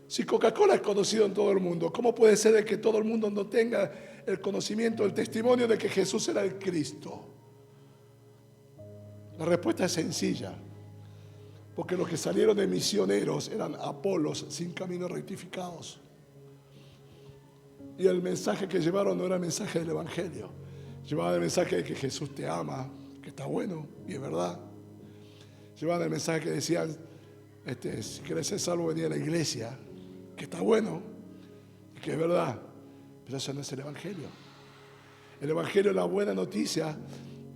Si Coca-Cola es conocido en todo el mundo, ¿cómo puede ser de que todo el mundo no tenga el conocimiento, el testimonio de que Jesús era el Cristo? La respuesta es sencilla. Porque los que salieron de misioneros eran Apolos sin caminos rectificados. Y el mensaje que llevaron no era el mensaje del Evangelio. Llevaban el mensaje de que Jesús te ama, que está bueno y es verdad. Llevaban el mensaje que decían, si quieres ser salvo, vení a la iglesia, que está bueno y que es verdad. Pero eso no es el Evangelio. El Evangelio, la buena noticia,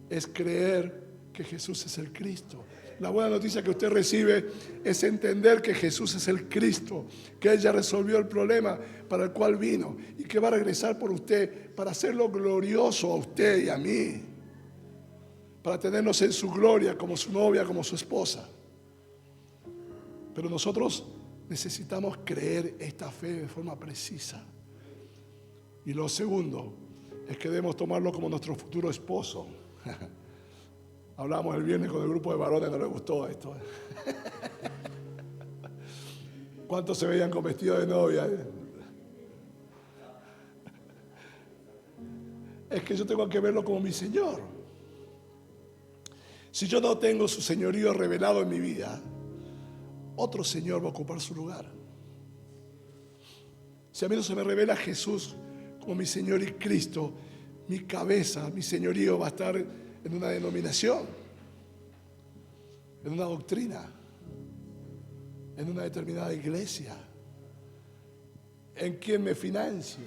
es creer que Jesús es el Cristo. La buena noticia que usted recibe es entender que Jesús es el Cristo, que Él ya resolvió el problema para el cual vino y que va a regresar por usted para hacerlo glorioso a usted y a mí, para tenernos en su gloria como su novia, como su esposa. Pero nosotros necesitamos creer esta fe de forma precisa. Y lo segundo es que debemos tomarlo como nuestro futuro esposo. Hablamos el viernes con el grupo de varones, no les gustó esto. ¿Cuántos se veían con vestido de novia? Es que yo tengo que verlo como mi Señor. Si yo no tengo su señorío revelado en mi vida, otro Señor va a ocupar su lugar. Si a mí no se me revela Jesús como mi Señor y Cristo, mi cabeza, mi señorío va a estar en una denominación, en una doctrina, en una determinada iglesia, en quien me financie.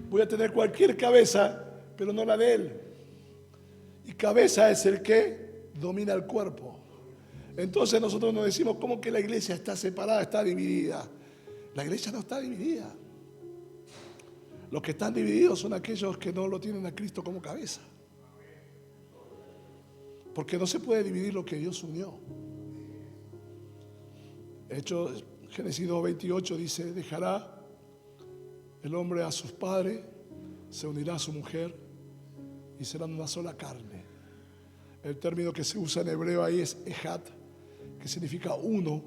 Voy a tener cualquier cabeza, pero no la de Él. Y cabeza es el que domina el cuerpo. Entonces nosotros nos decimos, ¿cómo que la iglesia está separada, está dividida? La iglesia no está dividida. Los que están divididos son aquellos que no lo tienen a Cristo como cabeza. Porque no se puede dividir lo que Dios unió. Hechos, Génesis 2:28 dice, dejará el hombre a sus padres, se unirá a su mujer y serán una sola carne. El término que se usa en hebreo ahí es ejad, que significa uno,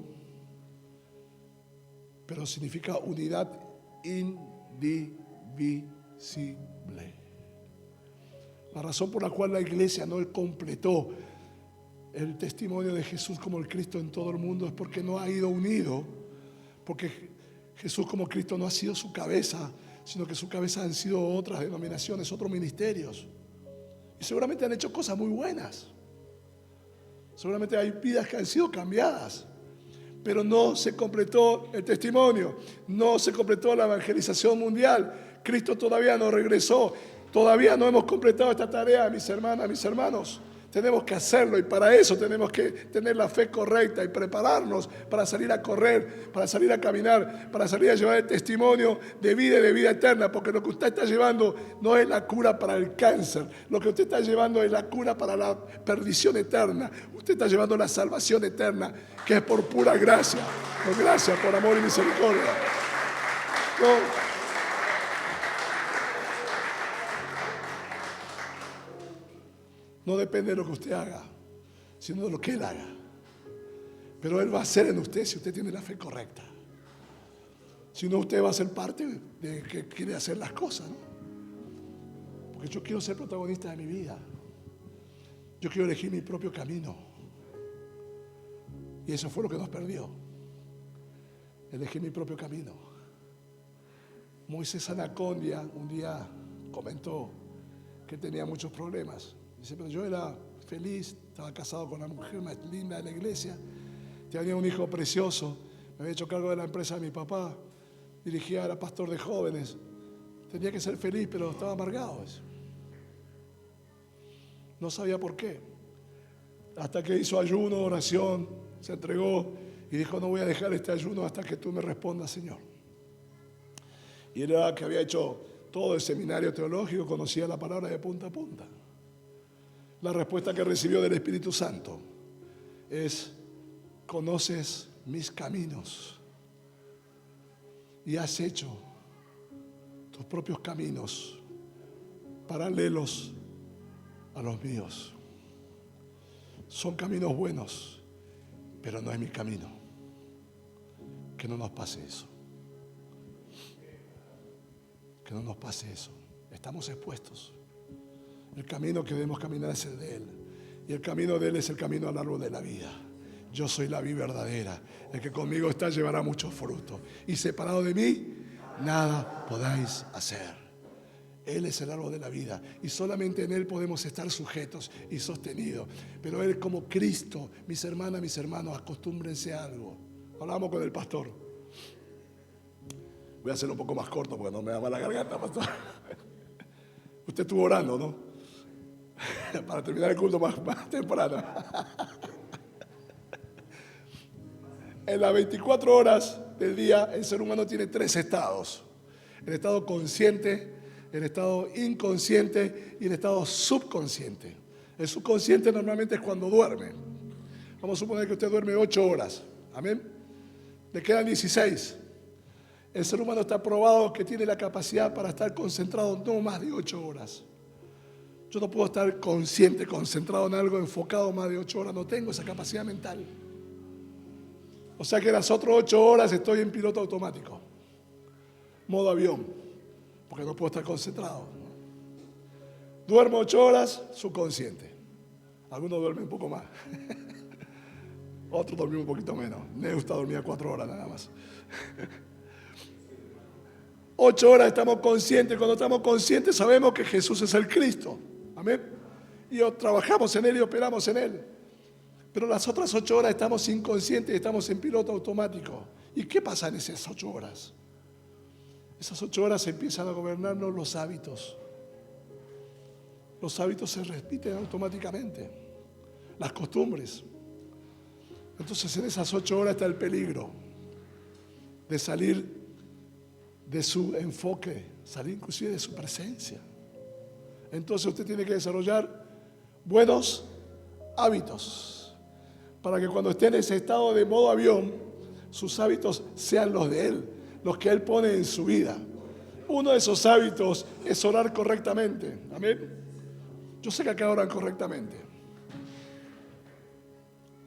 pero significa unidad indivisible. La razón por la cual la iglesia no completó el testimonio de Jesús como el Cristo en todo el mundo es porque no ha ido unido, porque Jesús como Cristo no ha sido su cabeza, sino que su cabeza han sido otras denominaciones, otros ministerios. Y seguramente han hecho cosas muy buenas. Seguramente hay vidas que han sido cambiadas. Pero no se completó el testimonio, no se completó la evangelización mundial. Cristo todavía no regresó, todavía no hemos completado esta tarea, mis hermanas, mis hermanos. Tenemos que hacerlo y para eso tenemos que tener la fe correcta y prepararnos para salir a correr, para salir a caminar, para salir a llevar el testimonio de vida y de vida eterna, porque lo que usted está llevando no es la cura para el cáncer, lo que usted está llevando es la cura para la perdición eterna. Usted está llevando la salvación eterna, que es por pura gracia, por gracia, por amor y misericordia. No depende de lo que usted haga, sino de lo que Él haga. Pero Él va a hacer en usted si usted tiene la fe correcta. Si no, usted va a ser parte de que quiere hacer las cosas, ¿no? Porque yo quiero ser protagonista de mi vida. Yo quiero elegir mi propio camino. Y eso fue lo que nos perdió. Elegir mi propio camino. Moisés Anacondia un día comentó que tenía muchos problemas. Dice, pero yo era feliz, estaba casado con la mujer más linda de la iglesia, tenía un hijo precioso, me había hecho cargo de la empresa de mi papá, dirigía, era pastor de jóvenes, tenía que ser feliz, pero estaba amargado. No sabía por qué. Hasta que hizo ayuno, oración, se entregó y dijo, no voy a dejar este ayuno hasta que tú me respondas, Señor. Y era que había hecho todo el seminario teológico, conocía la palabra de punta a punta. La respuesta que recibió del Espíritu Santo es, conoces mis caminos y has hecho tus propios caminos paralelos a los míos. Son caminos buenos, pero no es mi camino. Que no nos pase eso. Que no nos pase eso. Estamos expuestos. El camino que debemos caminar es el de Él. Y el camino de Él es el camino al árbol de la vida. Yo soy la vid verdadera. El que conmigo está llevará mucho fruto. Y separado de mí, nada podáis hacer. Él es el árbol de la vida. Y solamente en Él podemos estar sujetos y sostenidos. Pero Él como Cristo, mis hermanas, mis hermanos, acostúmbrense a algo. Hablamos con el pastor. Voy a hacerlo un poco más corto porque no me da mala garganta, pastor. Usted estuvo orando, ¿no? Para terminar el culto más temprano. En las 24 horas del día, el ser humano tiene 3 estados. El estado consciente, el estado inconsciente y el estado subconsciente. El subconsciente normalmente es cuando duerme. Vamos a suponer que usted duerme 8 horas. Amén. Le quedan 16. El ser humano está probado que tiene la capacidad para estar concentrado no más de 8 horas. Yo no puedo estar consciente, concentrado en algo, enfocado más de 8 horas. No tengo esa capacidad mental. O sea que las otras 8 horas estoy en piloto automático. Modo avión. Porque no puedo estar concentrado. Duermo 8 horas, subconsciente. Algunos duermen un poco más. Otros dormimos un poquito menos. Neusta dormía 4 horas nada más. 8 horas estamos conscientes. Cuando estamos conscientes sabemos que Jesús es el Cristo. Amén. Y trabajamos en Él y operamos en Él. Pero las otras 8 horas estamos inconscientes y estamos en piloto automático. ¿Y qué pasa en esas 8 horas? Esas 8 horas empiezan a gobernarnos los hábitos. Los hábitos se repiten automáticamente. Las costumbres. Entonces en esas 8 horas está el peligro de salir de su enfoque, salir inclusive de su presencia. Entonces usted tiene que desarrollar buenos hábitos para que cuando esté en ese estado de modo avión, sus hábitos sean los de Él, los que Él pone en su vida. Uno de esos hábitos es orar correctamente. Amén. Yo sé que acá oran correctamente,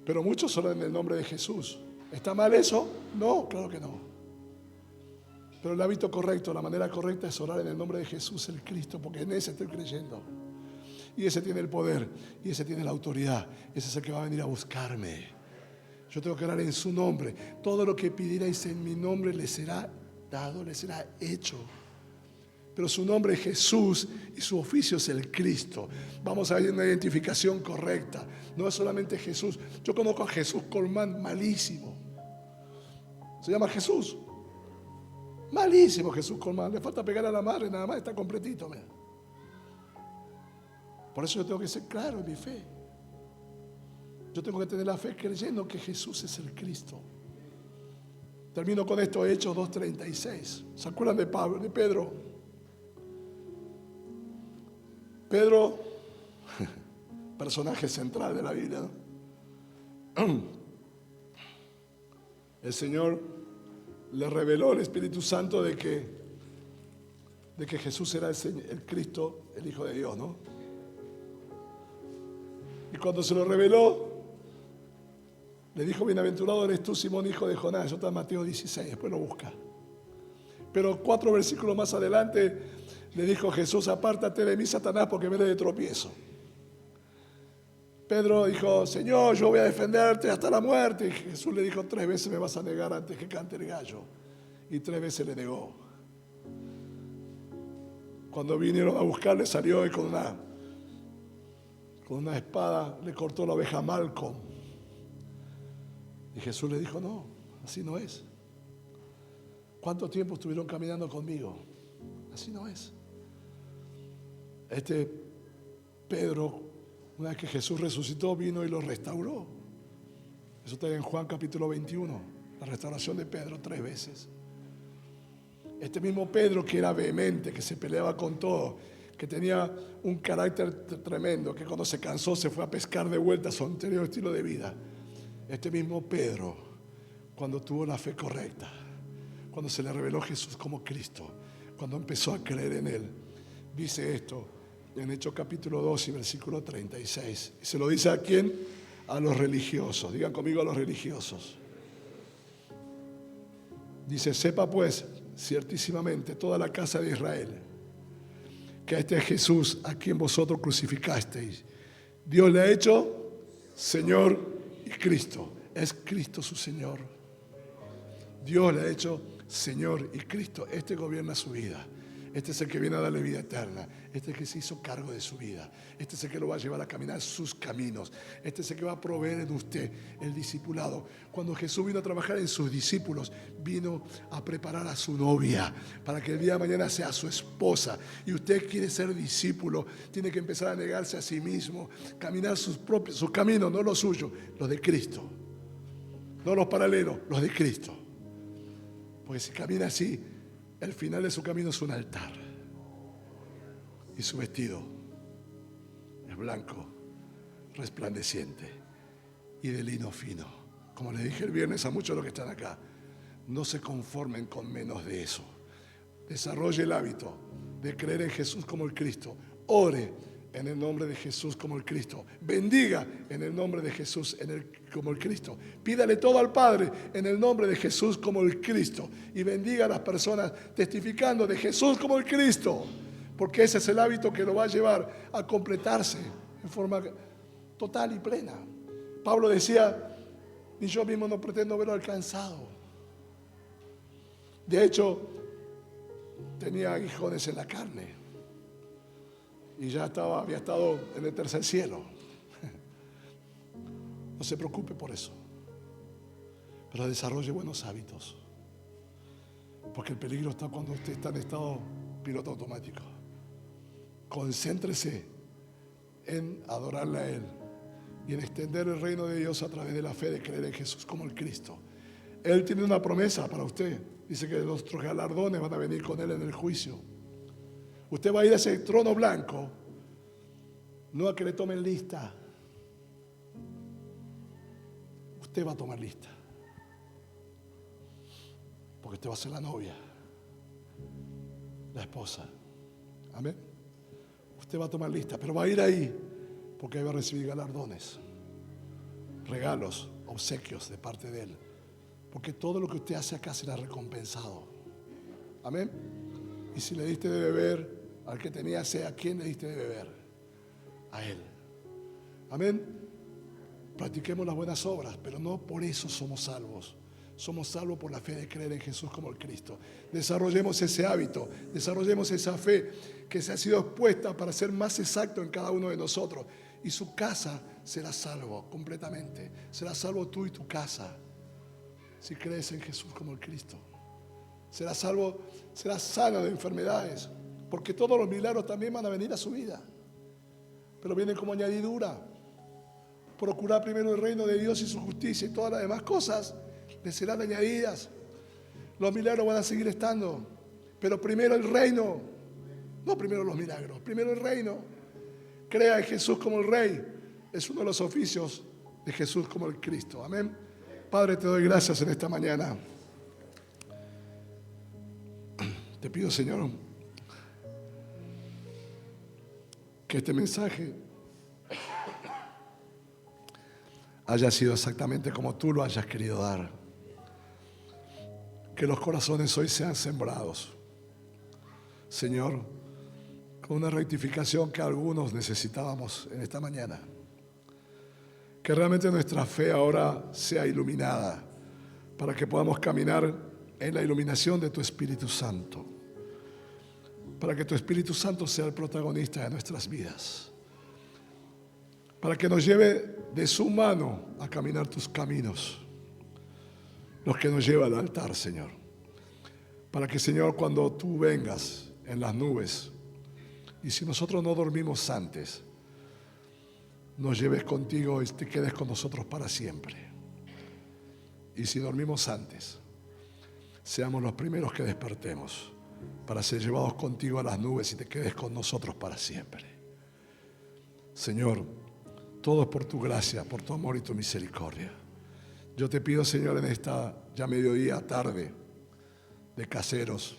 pero muchos oran en el nombre de Jesús. ¿Está mal eso? No, claro que no. Pero el hábito correcto, la manera correcta es orar en el nombre de Jesús, el Cristo, porque en ese estoy creyendo. Y ese tiene el poder, y ese tiene la autoridad. Ese es el que va a venir a buscarme. Yo tengo que orar en su nombre. Todo lo que pidierais en mi nombre le será dado, le será hecho. Pero su nombre es Jesús y su oficio es el Cristo. Vamos a ver una identificación correcta. No es solamente Jesús. Yo conozco a Jesús Colmán, malísimo. Se llama Jesús. Malísimo Jesús Colmán. Le falta pegar a la madre, nada más está completito. Mira. Por eso yo tengo que ser claro en mi fe. Yo tengo que tener la fe creyendo que Jesús es el Cristo. Termino con esto, Hechos 2:36. ¿Se acuerdan de Pedro? Pedro, personaje central de la Biblia, ¿no? El Señor le reveló el Espíritu Santo de que Jesús era el Cristo, el Hijo de Dios, ¿no? Y cuando se lo reveló, le dijo: bienaventurado eres tú, Simón, hijo de Jonás. Eso está en Mateo 16, después lo busca. Pero 4 versículos más adelante le dijo Jesús: apártate de mí, Satanás, porque me eres de tropiezo. Pedro dijo: Señor, yo voy a defenderte hasta la muerte. Y Jesús le dijo: 3 veces me vas a negar antes que cante el gallo. Y 3 veces le negó. Cuando vinieron a buscarle, salió y con una espada le cortó la oveja a Malcolm. Y Jesús le dijo: no, así no es. ¿Cuánto tiempo estuvieron caminando conmigo? Así no es. Pedro, una vez que Jesús resucitó, vino y lo restauró. Eso está en Juan capítulo 21, la restauración de Pedro 3 veces. Este mismo Pedro, que era vehemente, que se peleaba con todo, que tenía un carácter tremendo, que cuando se cansó se fue a pescar de vuelta a su anterior estilo de vida. Este mismo Pedro, cuando tuvo la fe correcta, cuando se le reveló Jesús como Cristo, cuando empezó a creer en Él, dice esto en Hechos capítulo 2 y versículo 36. ¿Y se lo dice a quién? A los religiosos. Digan conmigo: a los religiosos. Dice: sepa pues ciertísimamente toda la casa de Israel que este es Jesús a quien vosotros crucificasteis. Dios le ha hecho Señor y Cristo. ¿Es Cristo su Señor? Dios le ha hecho Señor y Cristo. Este gobierna su vida. Este es el que viene a darle vida eterna. Este es el que se hizo cargo de su vida. Este es el que lo va a llevar a caminar sus caminos. Este es el que va a proveer en usted el discipulado. Cuando Jesús vino a trabajar en sus discípulos, vino a preparar a su novia para que el día de mañana sea su esposa. Y usted quiere ser discípulo, tiene que empezar a negarse a sí mismo, caminar sus caminos, no los suyos, los de Cristo. No los paralelos, los de Cristo. Porque si camina así, el final de su camino es un altar. Y su vestido es blanco, resplandeciente y de lino fino. Como le dije el viernes a muchos de los que están acá, no se conformen con menos de eso. Desarrolle el hábito de creer en Jesús como el Cristo. Ore en el nombre de Jesús como el Cristo. Bendiga en el nombre de Jesús como el Cristo. Pídale todo al Padre en el nombre de Jesús como el Cristo. Y bendiga a las personas testificando de Jesús como el Cristo. Porque ese es el hábito que lo va a llevar a completarse en forma total y plena. Pablo decía, ni yo mismo no pretendo verlo alcanzado. De hecho, tenía aguijones en la carne. Y ya había estado en el tercer cielo. No se preocupe por eso, pero desarrolle buenos hábitos, porque el peligro está cuando usted está en estado piloto automático. Concéntrese en adorarle a Él y en extender el reino de Dios a través de la fe de creer en Jesús como el Cristo. Él tiene una promesa para usted. Dice que nuestros galardones van a venir con Él en el juicio. Usted va a ir a ese trono blanco, no a que le tomen lista. Usted va a tomar lista, porque usted va a ser la novia, la esposa. Amén. Usted va a tomar lista, pero va a ir ahí, porque ahí va a recibir galardones, regalos, obsequios de parte de Él, porque todo lo que usted hace acá será recompensado. Amén. Y si le diste de beber al que tenía sed, ¿a quién le diste de beber? A Él. Amén. Practiquemos las buenas obras, pero no por eso somos salvos. Somos salvos por la fe de creer en Jesús como el Cristo. Desarrollemos ese hábito, desarrollemos esa fe que se ha sido expuesta para ser más exacto en cada uno de nosotros. Y su casa será salvo completamente. Será salvo tú y tu casa, si crees en Jesús como el Cristo. Será salvo, será sano de enfermedades, porque todos los milagros también van a venir a su vida, pero vienen como añadidura. Procurar primero el reino de Dios y su justicia, y todas las demás cosas le serán añadidas. Los milagros van a seguir estando, pero primero el reino, no primero los milagros, primero el reino. Crea en Jesús como el Rey, es uno de los oficios de Jesús como el Cristo. Amén. Padre, te doy gracias en esta mañana. Te pido, Señor, que este mensaje haya sido exactamente como tú lo hayas querido dar. Que los corazones hoy sean sembrados, Señor, con una rectificación que algunos necesitábamos en esta mañana. Que realmente nuestra fe ahora sea iluminada para que podamos caminar en la iluminación de tu Espíritu Santo. Para que tu Espíritu Santo sea el protagonista de nuestras vidas. Para que nos lleve de su mano a caminar tus caminos, los que nos lleva al altar, Señor. Para que, Señor, cuando tú vengas en las nubes, y si nosotros no dormimos antes, nos lleves contigo y te quedes con nosotros para siempre. Y si dormimos antes, seamos los primeros que despertemos para ser llevados contigo a las nubes y te quedes con nosotros para siempre. Señor, todo es por tu gracia, por tu amor y tu misericordia. Yo te pido, Señor, en esta ya mediodía, tarde, de Caseros,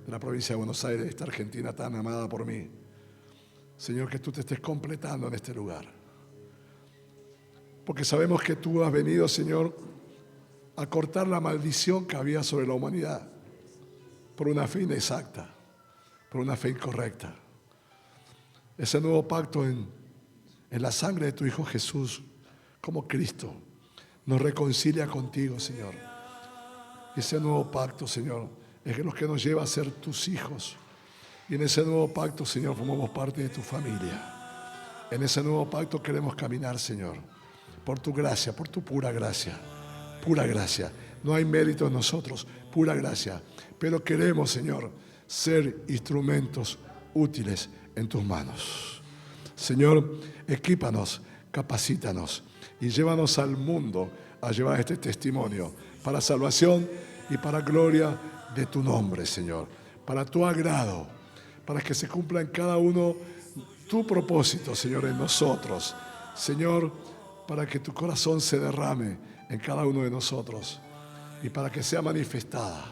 de la provincia de Buenos Aires, de esta Argentina tan amada por mí, Señor, que tú te estés completando en este lugar. Porque sabemos que tú has venido, Señor, a cortar la maldición que había sobre la humanidad por una fe inexacta, por una fe incorrecta. Ese nuevo pacto en la sangre de tu Hijo Jesús como Cristo nos reconcilia contigo, Señor. Ese nuevo pacto, Señor, es lo que nos lleva a ser tus hijos. Y en ese nuevo pacto, Señor, formamos parte de tu familia. En ese nuevo pacto queremos caminar, Señor, por tu gracia, por tu pura gracia. Pura gracia. No hay mérito en nosotros, pura gracia. Pero queremos, Señor, ser instrumentos útiles en tus manos. Señor, equípanos, capacítanos y llévanos al mundo a llevar este testimonio para salvación y para gloria de tu nombre, Señor. Para tu agrado, para que se cumpla en cada uno tu propósito, Señor, en nosotros. Señor, para que tu corazón se derrame en cada uno de nosotros y para que sea manifestada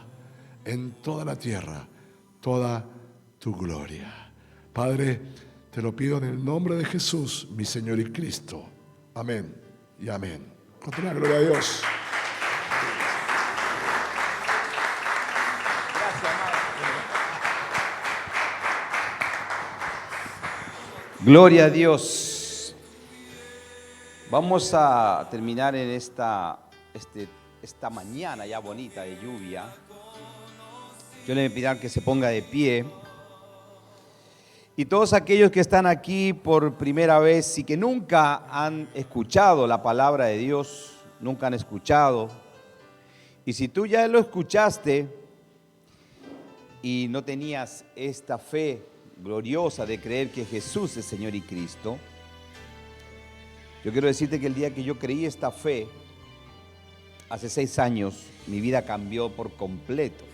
en toda la tierra toda tu gloria. Padre, te lo pido en el nombre de Jesús, mi Señor y Cristo. Amén y amén. Con toda la gloria a Dios. Gloria a Dios. Vamos a terminar en esta mañana ya bonita de lluvia. Yo le pido que se ponga de pie. Y todos aquellos que están aquí por primera vez y que nunca han escuchado la palabra de Dios, nunca han escuchado. Y si tú ya lo escuchaste y no tenías esta fe gloriosa de creer que Jesús es Señor y Cristo, yo quiero decirte que el día que yo creí esta fe, hace 6 años, mi vida cambió por completo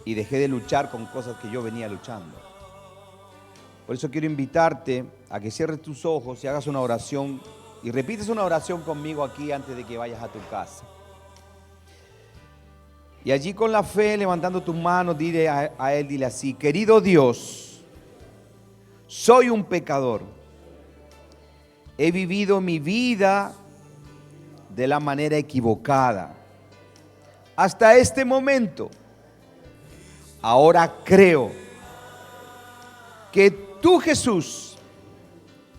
y dejé de luchar con cosas que yo venía luchando. Por eso quiero invitarte a que cierres tus ojos y hagas una oración y repites una oración conmigo aquí antes de que vayas a tu casa. Y allí con la fe, levantando tus manos, dile a Él, dile así: querido Dios, soy un pecador. He vivido mi vida de la manera equivocada hasta este momento. Ahora creo que tú, Jesús,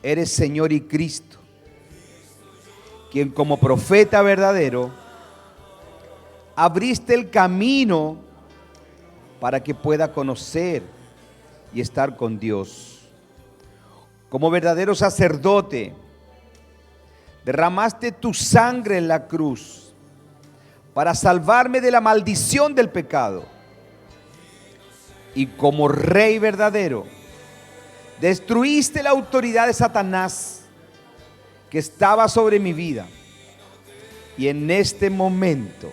eres Señor y Cristo, quien como profeta verdadero abriste el camino para que pueda conocer y estar con Dios. Como verdadero sacerdote, derramaste tu sangre en la cruz para salvarme de la maldición del pecado. Y como Rey verdadero, destruiste la autoridad de Satanás que estaba sobre mi vida. Y en este momento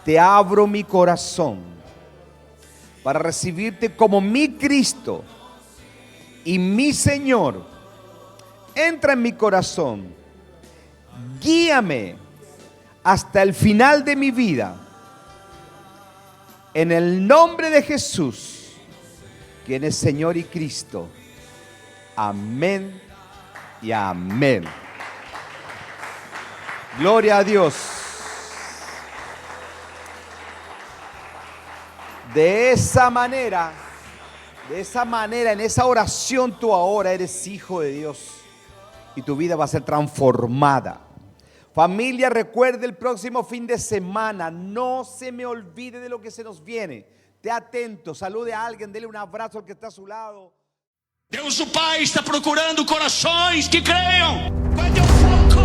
te abro mi corazón para recibirte como mi Cristo y mi Señor. Entra en mi corazón, guíame hasta el final de mi vida. En el nombre de Jesús, quien es Señor y Cristo. Amén y amén. Gloria a Dios. De esa manera, en esa oración tú ahora eres hijo de Dios y tu vida va a ser transformada. Familia, recuerde el próximo fin de semana, no se me olvide de lo que se nos viene. Esté atento, salude a alguien, dele un abrazo al que está a su lado. Deus o Pai está procurando corações que creiam. Vai ter foco.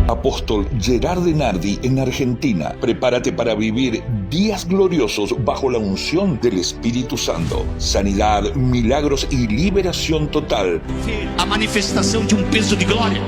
Apóstol Gerard Denardi en Argentina. Prepárate para vivir días gloriosos bajo la unción del Espíritu Santo. Sanidad, milagros y liberación total. A manifestação de peso de glória.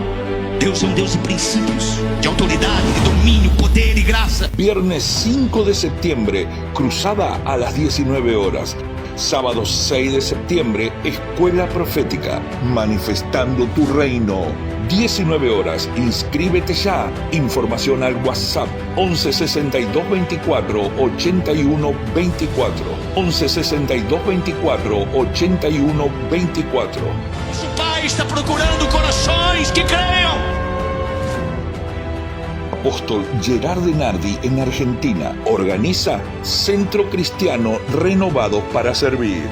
Deus é Deus de princípios, de autoridade, de domínio, poder y gracia. Viernes 5 de septiembre, cruzada a las 19 horas. Sábado 6 de septiembre, Escuela Profética, manifestando tu reino. 19 horas, inscríbete ya. Información al WhatsApp 11 62 24 81 24. 11 62 24 81 24. Su Pai está procurando corações que creiam. Apóstol Gerard Denardi en Argentina. Organiza Centro Cristiano Renovado para Servir.